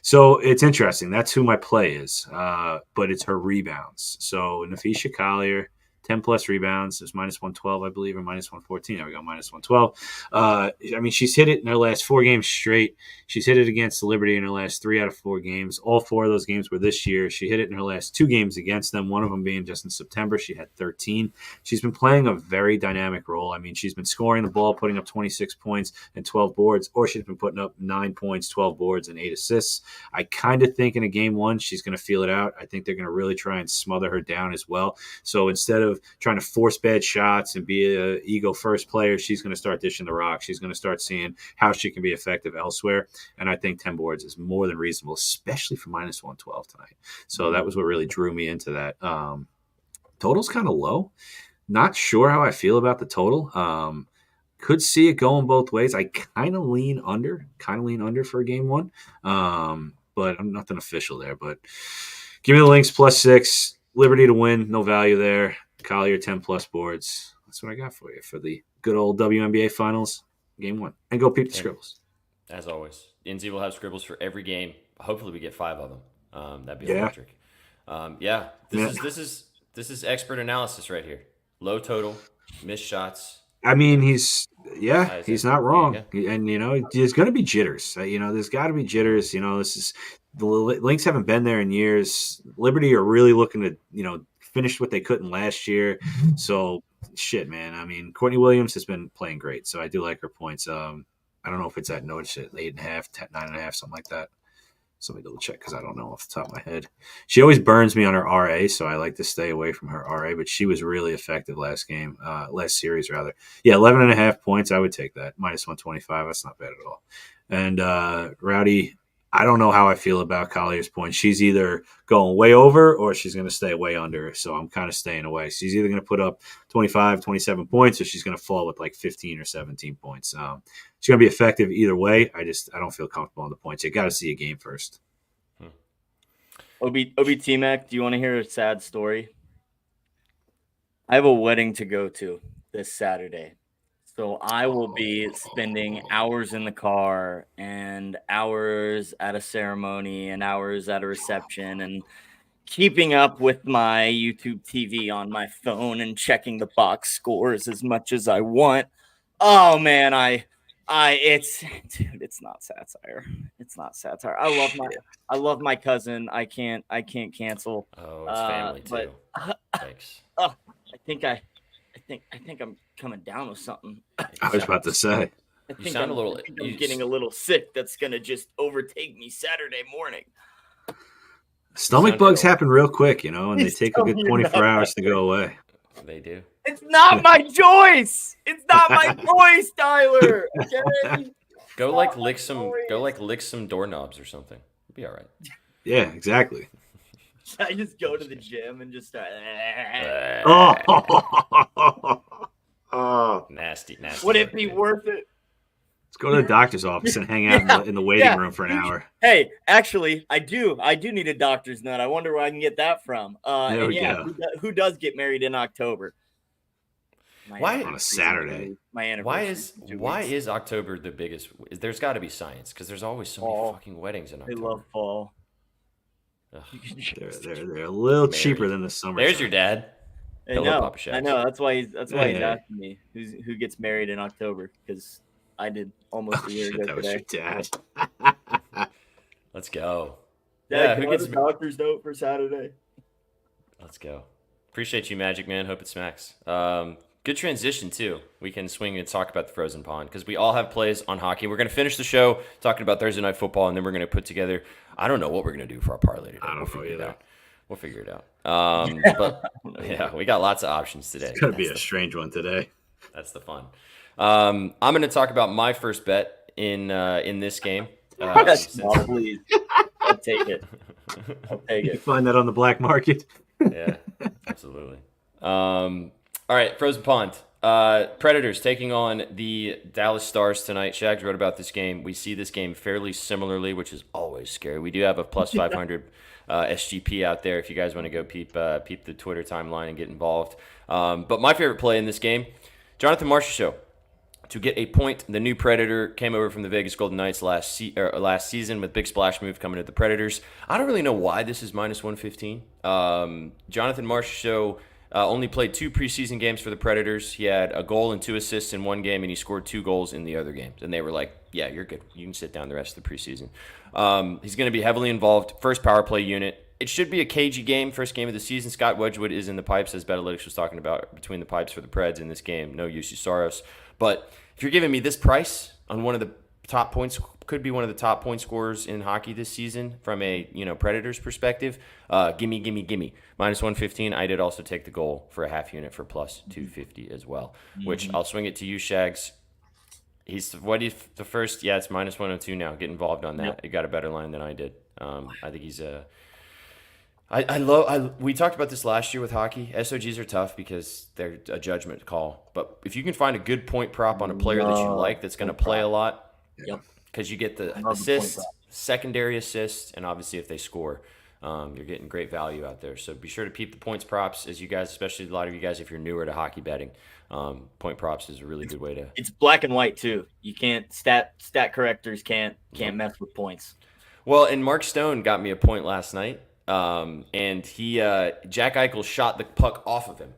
So it's interesting. That's who my play is, but it's her rebounds. So Nafisha Collier, 10-plus rebounds. It's -112, I believe, or -114. There we go, -112. I mean, she's hit it in her last 4 games straight. She's hit it against the Liberty in her last 3 out of 4 games. All 4 of those games were this year. She hit it in her last 2 games against them, one of them being just in September. She had 13. She's been playing a very dynamic role. I mean, she's been scoring the ball, putting up 26 points and 12 boards, or she's been putting up 9 points, 12 boards, and 8 assists. I kind of think in a game 1, she's going to feel it out. I think they're going to really try and smother her down as well. So instead of trying to force bad shots and be a ego first player, she's going to start dishing the rock. She's going to start seeing how she can be effective elsewhere. And I think 10 boards is more than reasonable, especially for -112 tonight. So that was what really drew me into that. Total's kind of low. Not sure how I feel about the total. Could see it going both ways. I kind of lean under for a game 1. But I'm nothing official there. But give me the Lynx +6. Liberty to win. No value there. Collier 10-plus boards. That's what I got for you for the good old WNBA Finals, Game 1. And go peep the scribbles. As always, NZ will have scribbles for every game. Hopefully, we get 5 of them. That'd be electric. This is expert analysis right here. Low total, missed shots. I mean, he's not wrong. And, there's going to be jitters. There's got to be jitters. The Lynx haven't been there in years. Liberty are really looking to, finish what they couldn't last year. So, shit, man. I mean, Courtney Williams has been playing great. So, I do like her points. I don't know if it's at 8.5, 9.5, something like that. So, let me double check because I don't know off the top of my head. She always burns me on her RA, so I like to stay away from her RA, but she was really effective last series rather. Yeah, 11.5 points. I would take that. -125. That's not bad at all. And Rowdy, I don't know how I feel about Collier's point. She's either going way over or she's going to stay way under. So I'm kind of staying away. She's either going to put up 25, 27 points or she's going to fall with like 15 or 17 points. She's going to be effective either way. I don't feel comfortable on the points. You got to see a game first. Obi T-Mac, do you want to hear a sad story? I have a wedding to go to this Saturday. So I will be spending hours in the car and hours at a ceremony and hours at a reception and keeping up with my YouTube TV on my phone and checking the box scores as much as I want. Oh man, it's not satire. It's not satire. I love my cousin. I can't cancel. Oh, it's family too. Thanks. I think I'm coming down with something. I was about to say. I'm getting a little sick. That's gonna just overtake me Saturday morning. Stomach bugs happen real quick, and they take a good 24 hours to go away. They do. It's not my choice. It's not my choice, Tyler. Okay. Go lick some doorknobs or something. You'll be all right. Yeah, exactly. I just go to the gym and just start. Nasty. Would it be worth it? Let's go to the doctor's office and hang out in the waiting room for an hour. Hey, actually, I do need a doctor's note. I wonder where I can get that from. There we go. Who does get married in October? Why on a Saturday? My anniversary. Why is October the biggest? There's got to be science because there's always so many fucking weddings in October. I love fall. They're a little cheaper than the summer. There's your dad. I know. That's why he's asking me who gets married in October because I did almost a year ago that today. Was your dad. Let's go. Dad, who gets a doctor's note for Saturday? Let's go. Appreciate you, Magic Man. Hope it smacks. Good transition, too. We can swing and talk about the Frozen Pond because we all have plays on hockey. We're going to finish the show talking about Thursday Night Football, and then we're going to put together – I don't know what we're going to do for our parlay today. I don't know either. We'll figure it out. But, yeah, we got lots of options today. It's going to be a strange one today. That's the fun. I'm going to talk about my first bet in this game. Please. I'll take it. You find that on the black market? Yeah, absolutely. All right, Frozen Pond. Predators taking on the Dallas Stars tonight. Shags wrote about this game. We see this game fairly similarly, which is always scary. We do have a plus 500 SGP out there if you guys want to go peep the Twitter timeline and get involved. But my favorite play in this game, Jonathan Marchessault. To get a point, the new Predator came over from the Vegas Golden Knights last season with big splash move coming to the Predators. I don't really know why this is minus 115. Jonathan Marchessault only played 2 preseason games for the Predators. He had a goal and 2 assists in one game, and he scored 2 goals in the other games. And they were like, yeah, you're good. You can sit down the rest of the preseason. He's going to be heavily involved. First power play unit. It should be a cagey game, first game of the season. Scott Wedgwood is in the pipes, as BetOnline was talking about, between the pipes for the Preds in this game. No Jussi Saros. But if you're giving me this price on one of the top points, could be one of the top point scorers in hockey this season from a Predators perspective, gimme. Minus 115. I did also take the goal for a half unit for plus 250 as well, which I'll swing it to you, Shags. It's minus 102 now. Get involved on that. Yep. You got a better line than I did. I think he's a. We talked about this last year with hockey. SOGs are tough because they're a judgment call. But if you can find a good point prop on a player that you like that's going to play a lot, because you get the assists, secondary assists, and obviously if they score, you're getting great value out there. So be sure to peep the points props as you guys, especially a lot of you guys, if you're newer to hockey betting. Point props is a really good way to. It's black and white too. You can't stat correctors can't mess with points. Well, and Mark Stone got me a point last night. And he Jack Eichel shot the puck off of him,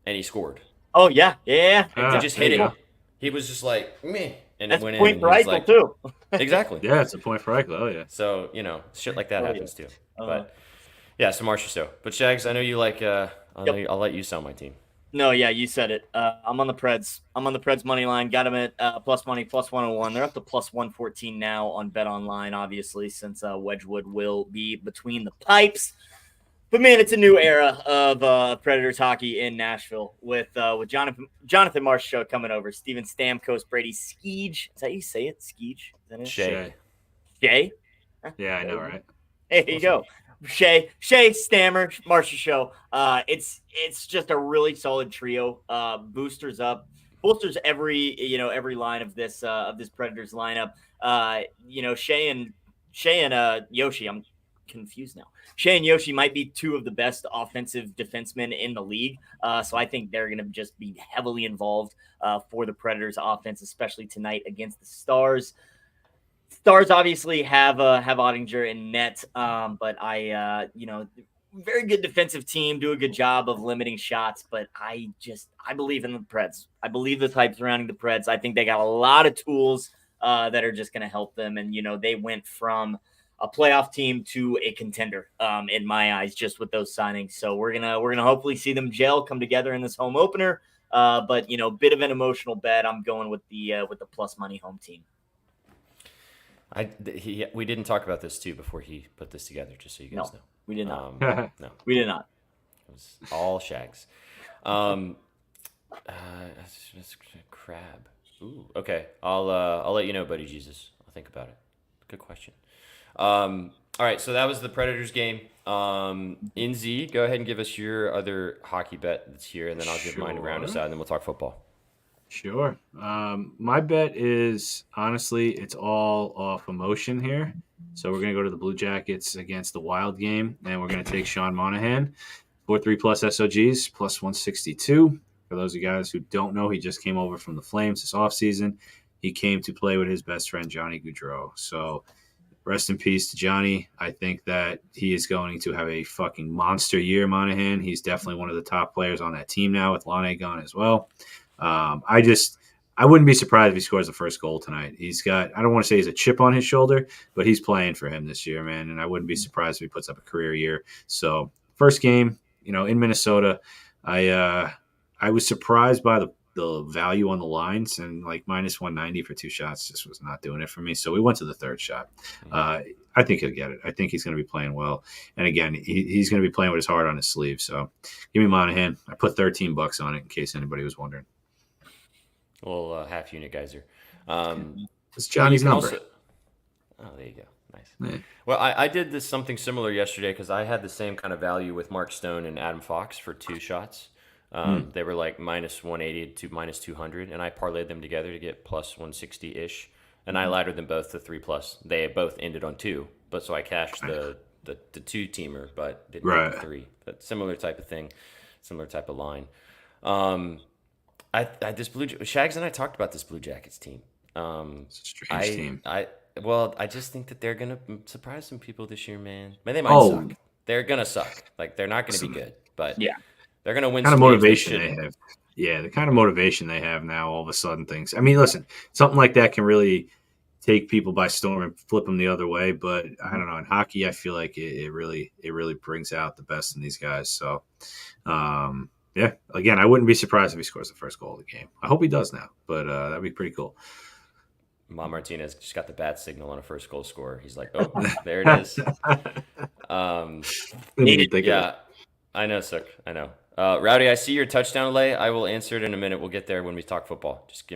and he scored. Oh yeah. He just hit it. He was just like meh, and that's it went point in. for Eichel too. Exactly. Yeah, it's a point for Eichel. Oh yeah. So shit like that happens too. But yeah, so Marchessault. But Shags, I know you like. I'll let you sell my team. No, yeah, you said it. I'm on the Preds. I'm on the Preds money line. Got them at plus money, plus 101. They're up to plus 114 now on BetOnline, obviously, since Wedgwood will be between the pipes. But man, it's a new era of Predators hockey in Nashville with Jonathan Marchessault coming over. Steven Stamkos, Brady Skeege. Is that how you say it? Skeege? Is that it? Shay. Shay? Yeah, I know, right? There you go. Shay, Stammer, Marcia Show. It's just a really solid trio. Bolsters every line of this Predators lineup. Shay and Yoshi. I'm confused now. Shay and Yoshi might be two of the best offensive defensemen in the league. So I think they're going to just be heavily involved for the Predators offense, especially tonight against the Stars. Stars obviously have Ottinger in net, but very good defensive team, do a good job of limiting shots. But I believe in the Preds. I believe the type surrounding the Preds. I think they got a lot of tools that are just going to help them. And they went from a playoff team to a contender in my eyes, just with those signings. So we're gonna hopefully see them come together in this home opener. But bit of an emotional bet. I'm going with the plus money home team. We didn't talk about this too before he put this together, just so you guys know. We did not. No, we did not. It was all Shags. Crab. Ooh, okay. I'll let you know, buddy Jesus. I'll think about it. Good question. All right, so that was the Predators game. Inzi, go ahead and give us your other hockey bet that's here, and then I'll give mine to round us out, and then we'll talk football. Sure. My bet is, honestly, it's all off emotion here. So we're going to go to the Blue Jackets against the Wild game, and we're going to take Sean Monahan, 4-3 plus SOGs, plus 162. For those of you guys who don't know, he just came over from the Flames this offseason. He came to play with his best friend, Johnny Gaudreau. So rest in peace to Johnny. I think that he is going to have a fucking monster year, Monahan. He's definitely one of the top players on that team now with Laine gone as well. I wouldn't be surprised if he scores the first goal tonight. He's got, I don't want to say he's a chip on his shoulder, but he's playing for him this year, man. And I wouldn't be surprised if he puts up a career year. So first game, in Minnesota, I was surprised by the value on the lines, and like minus 190 for two shots just was not doing it for me. So we went to the third shot. I think he'll get it. I think he's going to be playing well. And again, he's going to be playing with his heart on his sleeve. So give me Monahan. I put $13 on it in case anybody was wondering. A little half unit geyser. It's Johnny's number. There you go. Nice. Yeah. Well, I did something similar yesterday because I had the same kind of value with Mark Stone and Adam Fox for two shots. They were like minus 180 to minus 200, and I parlayed them together to get plus 160-ish, and I laddered them both to 3+. They both ended on 2, but so I cashed the two-teamer, but didn't get the 3. But similar type of thing, similar type of line. Shags and I talked about this Blue Jackets team. It's a strange team. I just think that they're gonna surprise some people this year, man. They might suck. They're gonna suck. Like they're not gonna be good, but they're gonna win. Kind of motivation they have. Yeah, the kind of motivation they have now. All of a sudden, things. I mean, listen, something like that can really take people by storm and flip them the other way. But I don't know. In hockey, I feel like it really brings out the best in these guys. So. Yeah, again, I wouldn't be surprised if he scores the first goal of the game. I hope he does now, but that'd be pretty cool. Mom Martinez just got the bat signal on a first goal scorer. He's like, oh, there it is. Yeah, I know, Sook. I know. Rowdy, I see your touchdown lay. I will answer it in a minute. We'll get there when we talk football. Just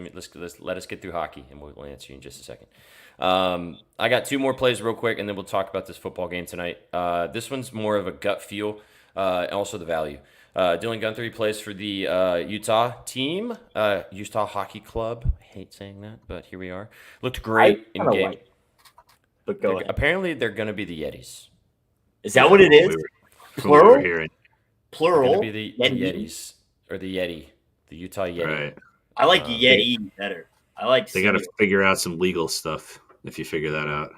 let us get through hockey, and we'll answer you in just a second. I got 2 more plays real quick, and then we'll talk about this football game tonight. This one's more of a gut feel, and also the value. Dylan Gunther, he plays for the Utah team, Utah Hockey Club. I hate saying that, but here we are. Looked great in game. But go ahead. Apparently, they're going to be the Yetis. Is that what it is? Plural? Plural? Going to be the Yetis, or the Yeti, the Utah Yeti. Right. I like Yeti better. They got to figure out some legal stuff if you figure that out.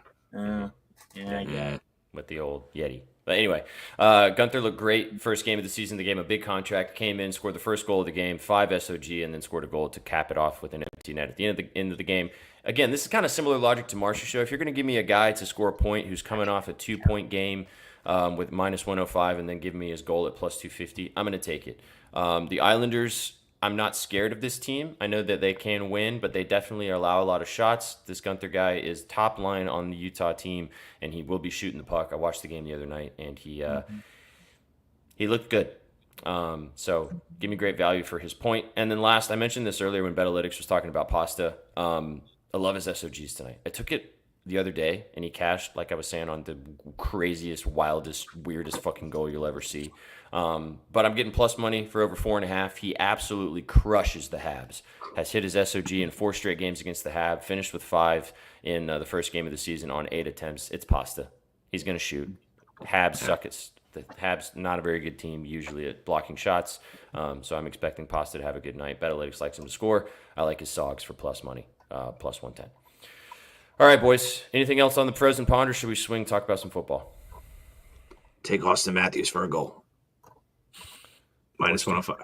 Yeah. With the old Yeti. But anyway, Gunther looked great first game of the season. They gave him a big contract, came in, scored the first goal of the game, 5 SOG, and then scored a goal to cap it off with an empty net at the end of the game. Again, this is kind of similar logic to Marsh's show. If you're going to give me a guy to score a point who's coming off a 2-point game with minus 105 and then give me his goal at plus 250, I'm going to take it. The Islanders, I'm not scared of this team. I know that they can win, but they definitely allow a lot of shots. This Gunther guy is top line on the Utah team, and he will be shooting the puck. I watched the game the other night, and he looked good. So give me great value for his point. And then last, I mentioned this earlier when Betalytics was talking about Pasta. I love his SOGs tonight. I took it the other day, and he cashed, like I was saying, on the craziest, wildest, weirdest fucking goal you'll ever see. But I'm getting plus money for over 4.5. He absolutely crushes the Habs. Has hit his SOG in 4 straight games against the Habs. Finished with 5 in the first game of the season on 8 attempts. It's pasta. He's going to shoot. Habs suck at the Habs, not a very good team usually at blocking shots. So I'm expecting Pasta to have a good night. BetOlytics likes him to score. I like his Sogs for plus money, plus 110. All right, boys. Anything else on the pros and ponders? Should we swing, talk about some football? Take Austin Matthews for a goal. Minus 105.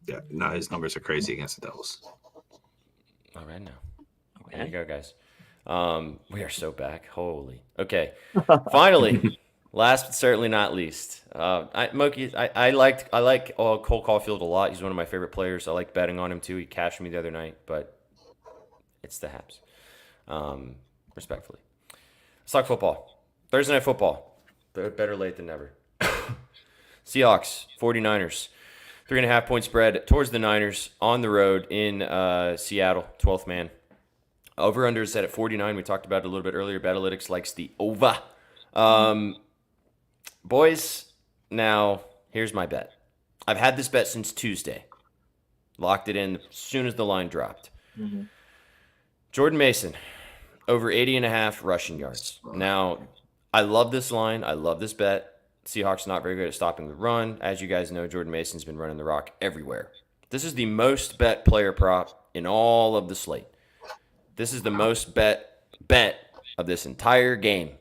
Yeah, no, his numbers are crazy against the Devils. All right, now. There you go, guys. We are so back. Holy. Okay. Finally, last but certainly not least, I like Cole Caulfield a lot. He's one of my favorite players. I like betting on him too. He cashed me the other night, but it's the Habs. Respectfully. Let's talk football. Thursday night football. Better late than never. Seahawks, 49ers. 3.5 point spread towards the Niners on the road in Seattle, 12th man. Over-under is set at 49. We talked about it a little bit earlier. BetOlytics likes the over. Boys, now here's my bet. I've had this bet since Tuesday. Locked it in as soon as the line dropped. Mm-hmm. Jordan Mason, over 80.5 rushing yards. Now, I love this line. I love this bet. Seahawks not very good at stopping the run. As you guys know, Jordan Mason's been running the rock everywhere. This is the most bet player prop in all of the slate. This is the most bet of this entire game.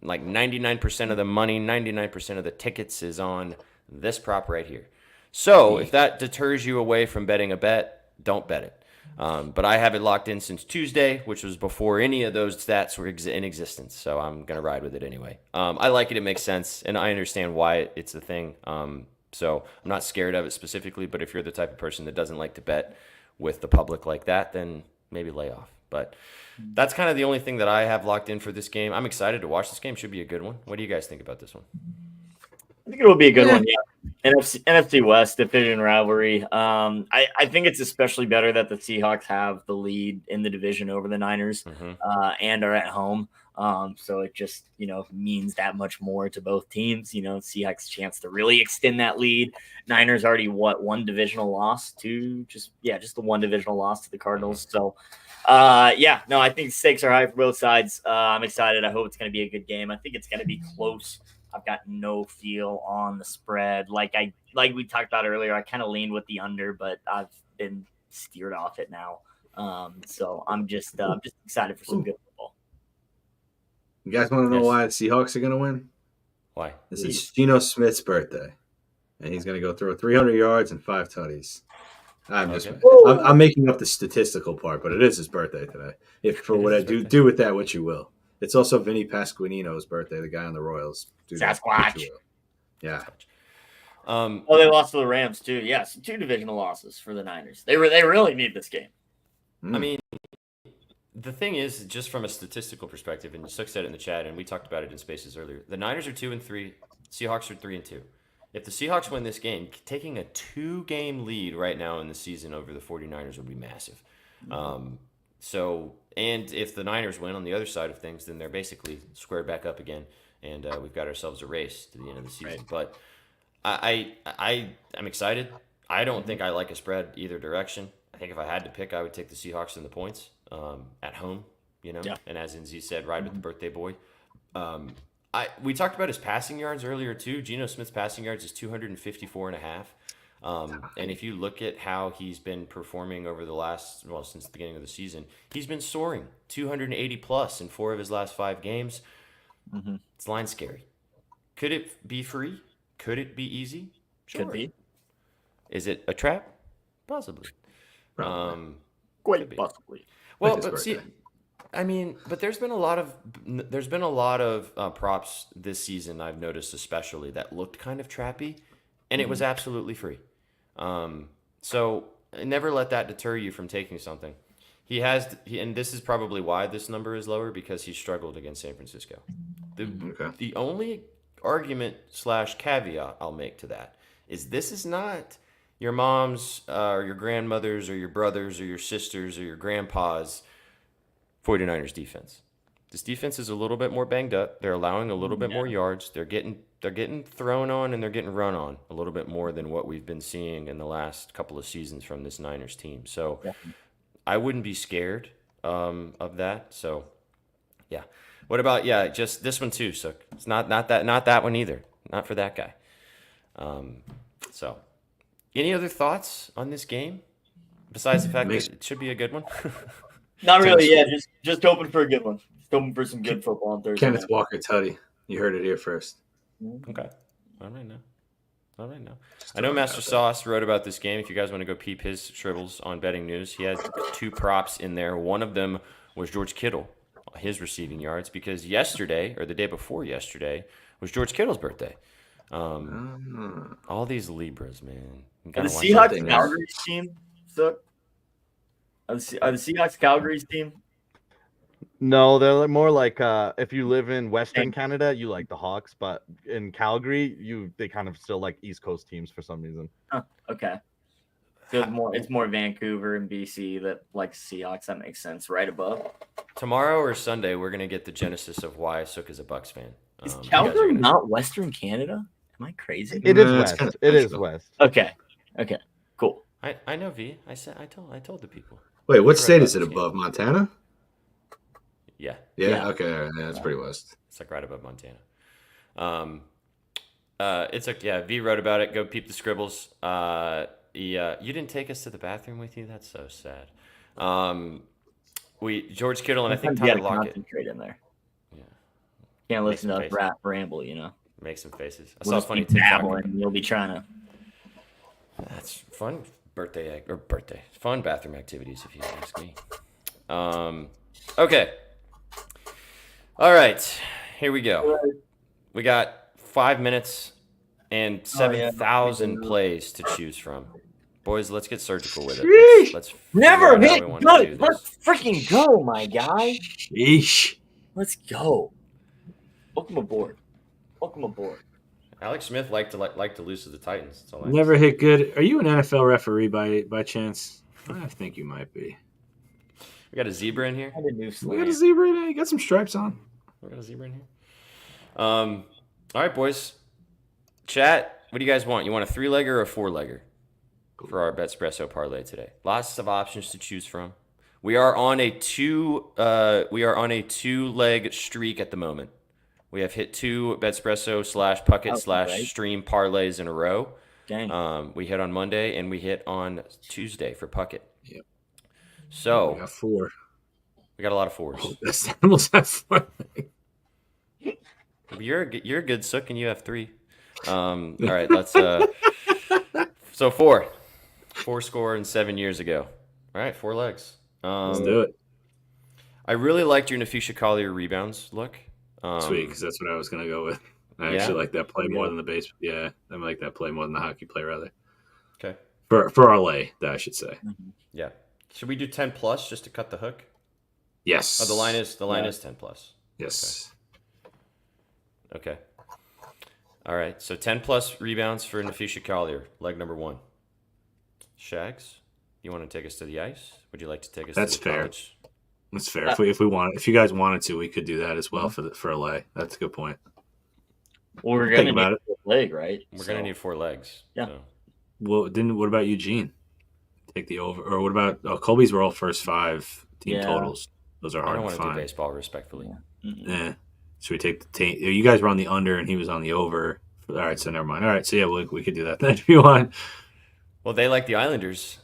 Like 99% of the money, 99% of the tickets is on this prop right here. So if that deters you away from betting a bet, don't bet it. But I have it locked in since Tuesday, which was before any of those stats were in existence. So I'm going to ride with it anyway. I like it. It makes sense. And I understand why it's a thing. So I'm not scared of it specifically. But if you're the type of person that doesn't like to bet with the public like that, then maybe lay off. But that's kind of the only thing that I have locked in for this game. I'm excited to watch this game. Should be a good one. What do you guys think about this one? I think it will be a good one. Yeah. NFC West division rivalry. I think it's especially better that the Seahawks have the lead in the division over the Niners and are at home. So it just, means that much more to both teams. Seahawks chance to really extend that lead. Niners already one divisional loss to just the one divisional loss to the Cardinals. So I think stakes are high for both sides. I'm excited. I hope it's going to be a good game. I think it's going to be close. I've got no feel on the spread. Like we talked about earlier, I kind of leaned with the under, but I've been steered off it now. So I'm just excited for some good football. You guys want to know why the Seahawks are going to win? Why? This is Geno Smith's birthday, and he's going to go throw 300 yards and 5 tutties. I'm making up the statistical part, but it is his birthday today. If for what I do with that what you will. It's also Vinny Pasquinino's birthday, the guy on the Royals. Sasquatch. Yeah. They lost to the Rams too. Yes, 2 divisional losses for the Niners. They really need this game. I mean, the thing is, just from a statistical perspective, and Suk said it in the chat, and we talked about it in Spaces earlier. The Niners are 2-3. Seahawks are 3-2. If the Seahawks win this game, taking a 2-game lead right now in the season over the 49ers would be massive. And if the Niners win on the other side of things, then they're basically squared back up again, and we've got ourselves a race to the end of the season. Right. But I'm excited. I don't think I like a spread either direction. I think if I had to pick, I would take the Seahawks in the points at home, And as Nz said, ride with the birthday boy. We talked about his passing yards earlier too. Geno Smith's passing yards is 254.5. And if you look at how he's been performing over since the beginning of the season, he's been soaring 280 plus in 4 of his last 5 games. It's line scary. Could it be free? Could it be easy? Sure. Could be. Is it a trap? Possibly. Quite possibly. Well, but see, but there's been a lot of props this season I've noticed, especially that looked kind of trappy, and it was absolutely free. So never let that deter you from taking something. And this is probably why this number is lower, because he struggled against San Francisco. The only argument / caveat I'll make to that is this is not your mom's or your grandmother's or your brother's or your sister's or your grandpa's 49ers defense. This defense is a little bit more banged up. They're allowing a little bit more yards. They're getting thrown on and they're getting run on a little bit more than what we've been seeing in the last couple of seasons from this Niners team. So I wouldn't be scared of that. So yeah. What about just this one too? So it's not that one either. Not for that guy. So any other thoughts on this game besides the fact that it should be a good one? Not really. Yeah, just hoping for a good one. Just hoping for some good football on Thursday. Kenneth Walker Tutty. You heard it here first. Okay. All right now. I know Master Sauce wrote about this game. If you guys want to go peep his shribbles on Betting News, he had 2 props in there. One of them was George Kittle, his receiving yards, because yesterday or the day before yesterday was George Kittle's birthday. All these Libras, man. Are the Seahawks Calgary's team? So, are the Seahawks Calgary's team? No, they're more like if you live in Western Canada, you like the Hawks, but in Calgary, they kind of still like East Coast teams for some reason. Huh, okay. So it's more Vancouver and BC that likes Seahawks. That makes sense. Right above. Tomorrow or Sunday, we're gonna get the genesis of why Sook is a Bucks fan. Is Calgary not Western Canada? Am I crazy? It is West. It is West. Okay. Cool. I know V. I told the people. Wait, what state is it above? Montana? Yeah. Yeah. Okay. Yeah, that's pretty west. It's like right above Montana. It's like V wrote about it. Go peep the scribbles. You didn't take us to the bathroom with you. That's so sad. George Kittle and I think Tyler Lockett. Concentrate in there. Yeah. Can't listen to us ramble, Make some faces. I saw a funny TikTok. You'll be trying to. That's fun fun bathroom activities if you ask me. Okay. All right. Here we go. We got 5 minutes and 7,000 plays to choose from. Boys, let's get surgical with it. Let's never hit good. Let's freaking go, my guy. Sheesh. Let's go. Welcome aboard. Alex Smith liked to lose to the Titans. That's all Never hit good. Are you an NFL referee by chance? I think you might be. We got a zebra in here. We got a zebra in here. You got some stripes on. We got a zebra in here. All right, boys. Chat. What do you guys want? You want a 3-legger or a 4-legger for our Betspresso parlay today? Lots of options to choose from. We are on a 2-leg streak at the moment. We have hit 2 Betspresso /Puckett / stream parlays in a row. Dang. We hit on Monday and we hit on Tuesday for Puckett. Yep. So we got 4. We got a lot of 4s. Oh, best animals have 4. You're a good Sook and you have 3. All right, let's so 4 score and 7 years ago. All right, 4 legs. Let's do it. I really liked your Nafisha Collier rebounds look. Sweet, because that's what I was gonna go with. I actually like that play more than the base. Yeah, I like that play more than the hockey play rather. Okay. For our lay, that I should say. Yeah. Should we do 10+ just to cut the hook? Yes. Oh, the line is 10+. Yes. Okay. All right. So 10+ rebounds for Nafisha Collier, leg number 1. Shags, you want to take us to the ice? Would you like to take us to the college? That's fair. If you guys wanted to, we could do that as well for a lay. That's a good point. Well, we're gonna need a leg, right? We're gonna need 4 legs. Yeah. So. Well, what about Eugene? Take the over, or what about Colby's? Were all first 5 team totals. Those are hard to find. I don't want to do baseball respectfully. Yeah. Should we take the team? You guys were on the under, and he was on the over. All right, so never mind. All right, so yeah, we could do that then if you want. Well, they like the Islanders.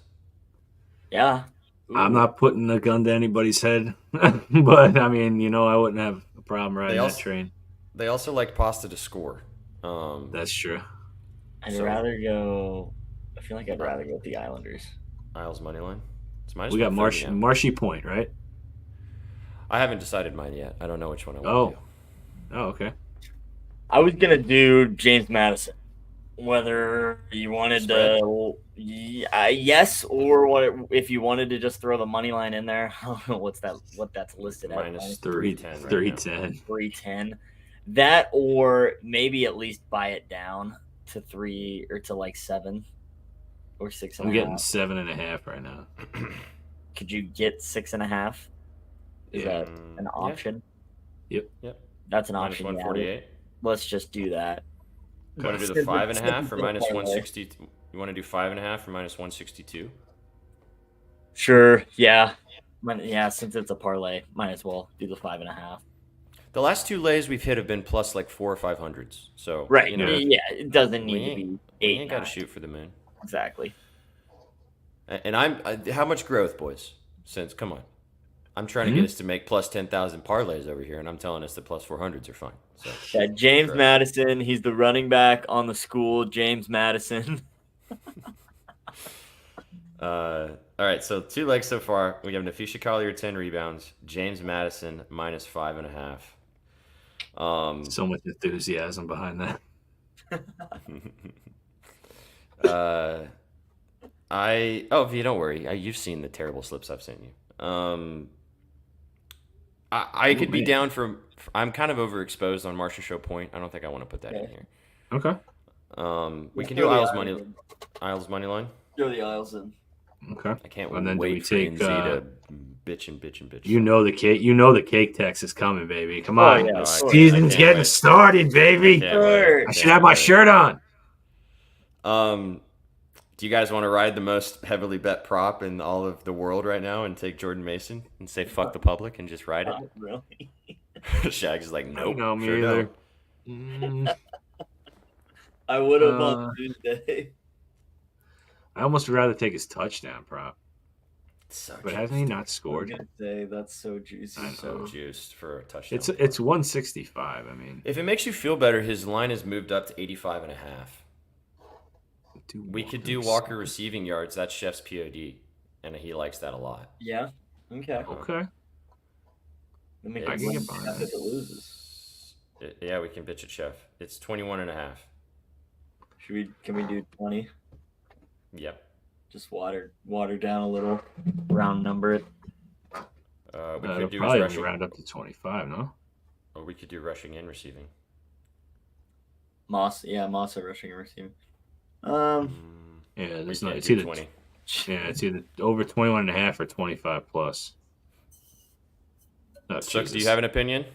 Yeah. Ooh. I'm not putting a gun to anybody's head, but I mean, I wouldn't have a problem riding that train. They also like Pasta to score. That's true. I feel like I'd rather go with the Islanders. Isles money line. We got Marshy Point, right? I haven't decided mine yet. I don't know which one I want to do. Oh, okay. I was gonna do James Madison. Whether you wanted to, yes, or if you wanted to just throw the money line in there. I don't know what that's listed at. Minus 310. 310. 310. That, or maybe at least buy it down to 3 or to like 7 or 6.5. I'm getting 7.5 right now. Could you get 6.5? Is that an option? Yep. That's an Minus option. 148. Let's just do that. You want to do the 5.5 for minus 160? You want to do 5.5 for minus 162? Sure. Yeah. Yeah. Since it's a parlay, might as well do the 5.5. The last two lays we've hit have been plus like 4 or 500s. So Right. you know, Yeah. It doesn't we need to be we 8. ain't got to shoot for the moon. Exactly. And how much growth, boys? Since come on, I'm trying to get us to make plus 10,000 parlays over here, and I'm telling us the plus 400s are fine. So Yeah. James growth. Madison. He's the running back on the school. James Madison. All right, so 2 legs so far. We have Nafisha Collier 10 rebounds, James Madison minus 5.5. So much enthusiasm behind that. If you don't worry, you've seen the terrible slips I've sent you. I could be down for. I'm kind of overexposed on Marcia Show Point. I don't think I want to put that in here. Okay. We can do Isles money line. Throw the Isles in. I Okay. can't And then do we wait for take, NZ to bitch and bitch and bitch. You know the cake. You know the cake tax is coming, baby. Come on. yeah, Season's getting wait. started, baby. Sure. I should have my shirt on. Do you guys want to ride the most heavily bet prop in all of the world right now and take Jordan Mason and say fuck the public and just ride it? Not really. Shags is like, nope. No, me sure either. don't. I would have on Tuesday. I almost would rather take his touchdown prop, So but hasn't he not I was scored? gonna say that's so juicy. I know. so juiced for a touchdown. It's 165. I mean, If it makes you feel better, his line has moved up to 85.5. We could do Walker receiving yards. That's Chef's POD, and he likes that a lot. Yeah. Okay. Okay. Let me I can get behind if that. it loses. Yeah, we can bitch at Chef. It's 21.5. Can we do 20? Yep. Just water down a little, round number it. We It'll could do his probably rushing, round up to 25, no? or we could do rushing and receiving. Moss are rushing and receiving. Yeah, We there's can't no. It's do either 20. Yeah, it's either over 21.5 or 25 plus. Oh, So, do you have an opinion?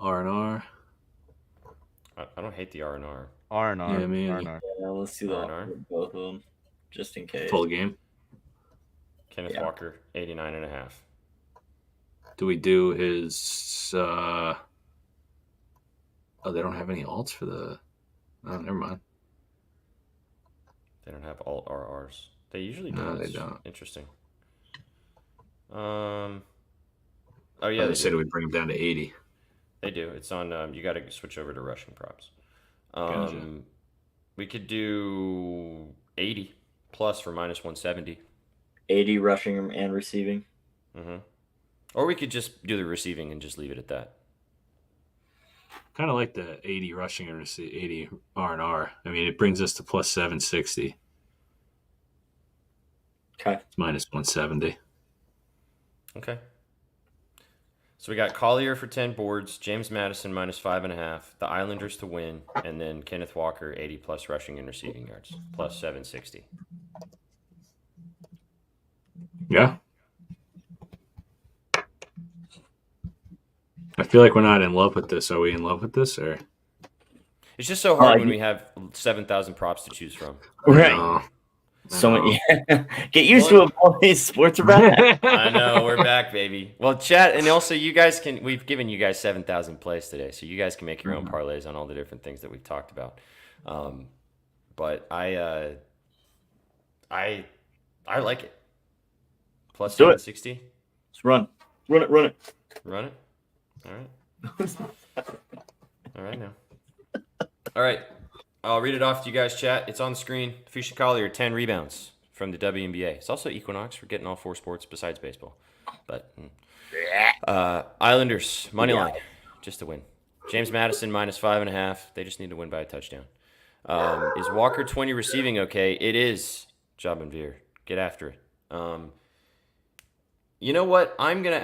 R&R? I don't hate the R&R. R&R. Yeah, man. R&R. Yeah, let's do R&R. both of them, just in case. Full game? Kenneth Walker, 89.5. Do we do his... Oh, they don't have any alts for the... Oh, never mind. They don't have alt RRs. They usually do. No, they It's don't. Interesting. Oh yeah, They said we bring him down to 80. They do. It's on. You got to switch over to rushing props. Gotcha. We could do 80 plus for minus 170. 80 rushing and receiving. Mm-hmm. Or we could just do the receiving and just leave it at that. Kind of like the 80 rushing and 80 R&R. I mean, it brings us to plus 760. Okay. It's minus 170. Okay. So we got Collier for 10 boards, James Madison minus 5.5, the Islanders to win, and then Kenneth Walker 80 plus rushing and receiving yards, plus 760. Yeah. I feel like we're not in love with this. Are we in love with this, or? It's just so hard when we have 7,000 props to choose from. Right. No. So many. Get used to it, boys. Sports are back. I know, we're back, baby. Well, chat, and also you guys can. We've given you guys 7,000 plays today, so you guys can make your own parlays on all the different things that we've talked about. But I like it. Plus Do it. 760. Let's run it. Run it. All right. All right now. All right. I'll read it off to you guys, chat. It's on the screen. Fisher Collier, 10 rebounds from the WNBA. It's also Equinox. We're getting all 4 sports besides baseball. But Islanders, money line, just to win. James Madison, minus 5.5. They just need to win by a touchdown. Is Walker 20 receiving okay? It is. Job and Veer. Get after it. You know what? I'm going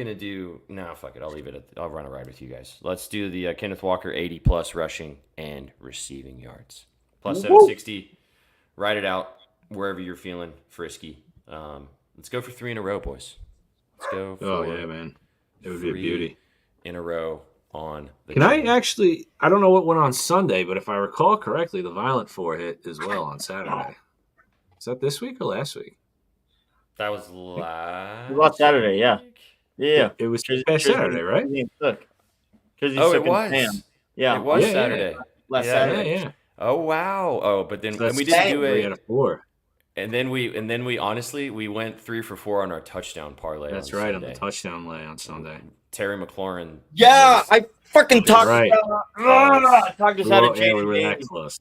to do... No, fuck it. I'll leave it. I'll run a ride with you guys. Let's do the Kenneth Walker 80 plus rushing and receiving yards. Plus 760. Ride it out wherever you're feeling frisky. Let's go for 3 in a row, boys. Let's go for yeah, man. It would be a beauty. In a row on the Can I chain. actually? I don't know what went on Sunday, but if I recall correctly, the Violent Four hit as well on Saturday. Is that this week or last week? That was last. We lost Saturday, yeah. Yeah. It was past Saturday, right? Oh, it was. Yeah. It was Yeah, Saturday. Last Yeah, Saturday. Yeah. Oh wow. Oh, but then That's and we didn't do 3 it. out of 4. And then we honestly we went 3 for 4 on our touchdown parlay. That's on right, Sunday. on the touchdown lay on Sunday. Terry McLaurin. Yeah, I fucking talked right. talked us out of Yeah, we were that Daniels. close.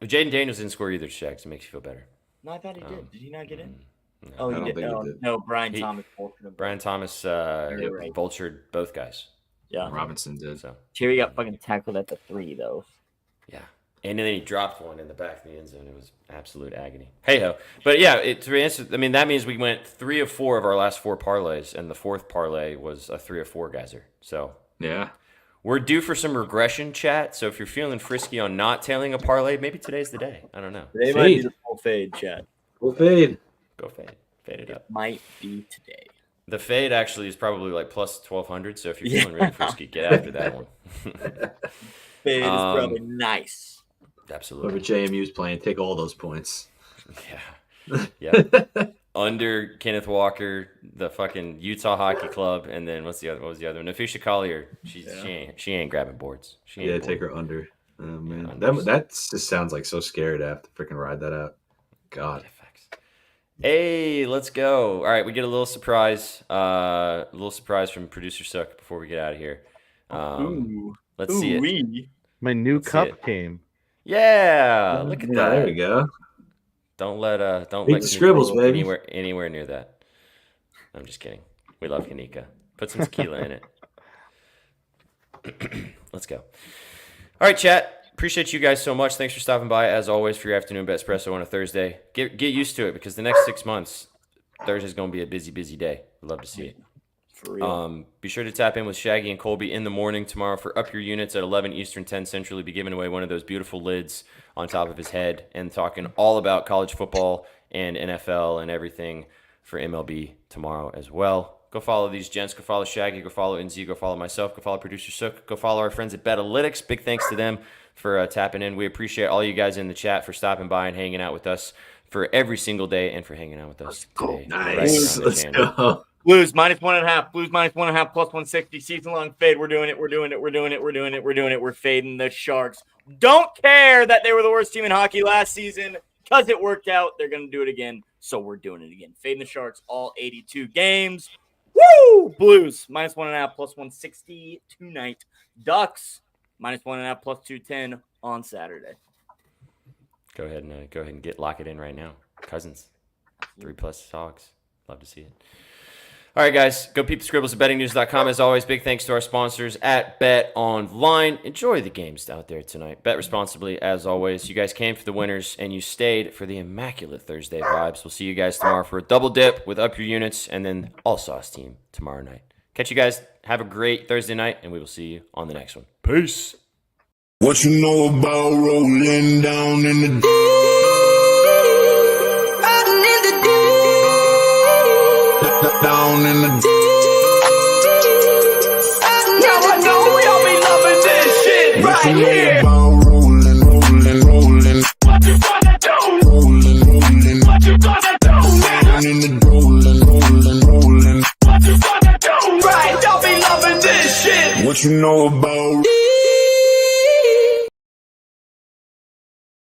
Jaden Daniels didn't score either, Shags. It makes you feel better. No, I thought he did. Did he not get in? No. Oh, I he don't did. think he No, did. no, Brian He- Thomas. Brian Thomas right. vultured both guys. Yeah. Robinson did. So Terry got fucking tackled at the 3, though. yeah. And then he dropped one in the back of the end zone. It was absolute agony. Hey ho. But yeah, to answer, I mean, that means we went 3 of 4 of our last 4 parlays, and the 4th parlay was a 3 of 4 geyser. So Yeah. we're due for some regression, chat. So if you're feeling frisky on not tailing a parlay, maybe today's the day. I don't know. Today might be the full fade, Chad. Full fade. Go fade. Fade it up. Might be today. The fade actually is probably like plus 1,200. So if you're Yeah. feeling really frisky, get after that one. Fade is probably nice. Absolutely. Whoever JMU's playing, take all those points. Yeah. Yeah. Under Kenneth Walker, the fucking Utah Hockey Club, and then what was the other one? Nafisha Collier. She ain't grabbing boards. She ain't Take her under. Oh man, Unders. that just sounds like so scary to have to freaking ride that out. God. Hey, let's go. All right, we get a little surprise. From producer Suck before we get out of here. Let's see it. My new Let's see cup it. came. Yeah, look at Yeah, that. there we go. Don't let Beat the Kanika Scribbles, go baby. anywhere near that. I'm just kidding. We love Kanika. Put some tequila in it. Let's go. All right, chat. Appreciate you guys so much. Thanks for stopping by, as always, for your afternoon Betspresso on a Thursday. Get used to it, because the next 6 months, Thursday's going to be a busy, busy day. We'd love to see it. For real. Be sure to tap in with Shaggy and Colby in the morning tomorrow for Up Your Units at 11 Eastern, 10 Central. He'll be giving away one of those beautiful lids on top of his head and talking all about college football and NFL and everything for MLB tomorrow as well. Go follow these gents. Go follow Shaggy. Go follow NZ. Go follow myself. Go follow producer Sook. Go follow our friends at Betalytics. Big thanks to them for tapping in. We appreciate all you guys in the chat for stopping by and hanging out with us for every single day and for hanging out with us today. Nice. Right Let's go. Blues -1.5. Blues -1.5 plus 160. Season long fade. We're doing it. We're fading the Sharks. Don't care that they were the worst team in hockey last season, because it worked out. They're going to do it again. So we're doing it again. Fading the Sharks all 82 games. Woo! Blues -1.5 plus 160 tonight. Ducks -1.5 plus 210 on Saturday. Go ahead and lock it in right now. Cousins, 3+ Hogs. Love to see it. All right, guys, go peep the scribbles at bettingnews.com. As always, big thanks to our sponsors at BetOnline. Enjoy the games out there tonight. Bet responsibly, as always. You guys came for the winners, and you stayed for the immaculate Thursday vibes. We'll see you guys tomorrow for a double dip with Up Your Units and then All Sauce Team tomorrow night. Catch you guys. Have a great Thursday night, and we will see you on the next one. Peace. What you know about rolling down in the down in the Now I know y'all be loving this shit what you right know here. about rolling. What you gonna do? Rolling. What you gonna do? Down in the rolling. What you gonna do? Right, y'all be loving this shit. What you know about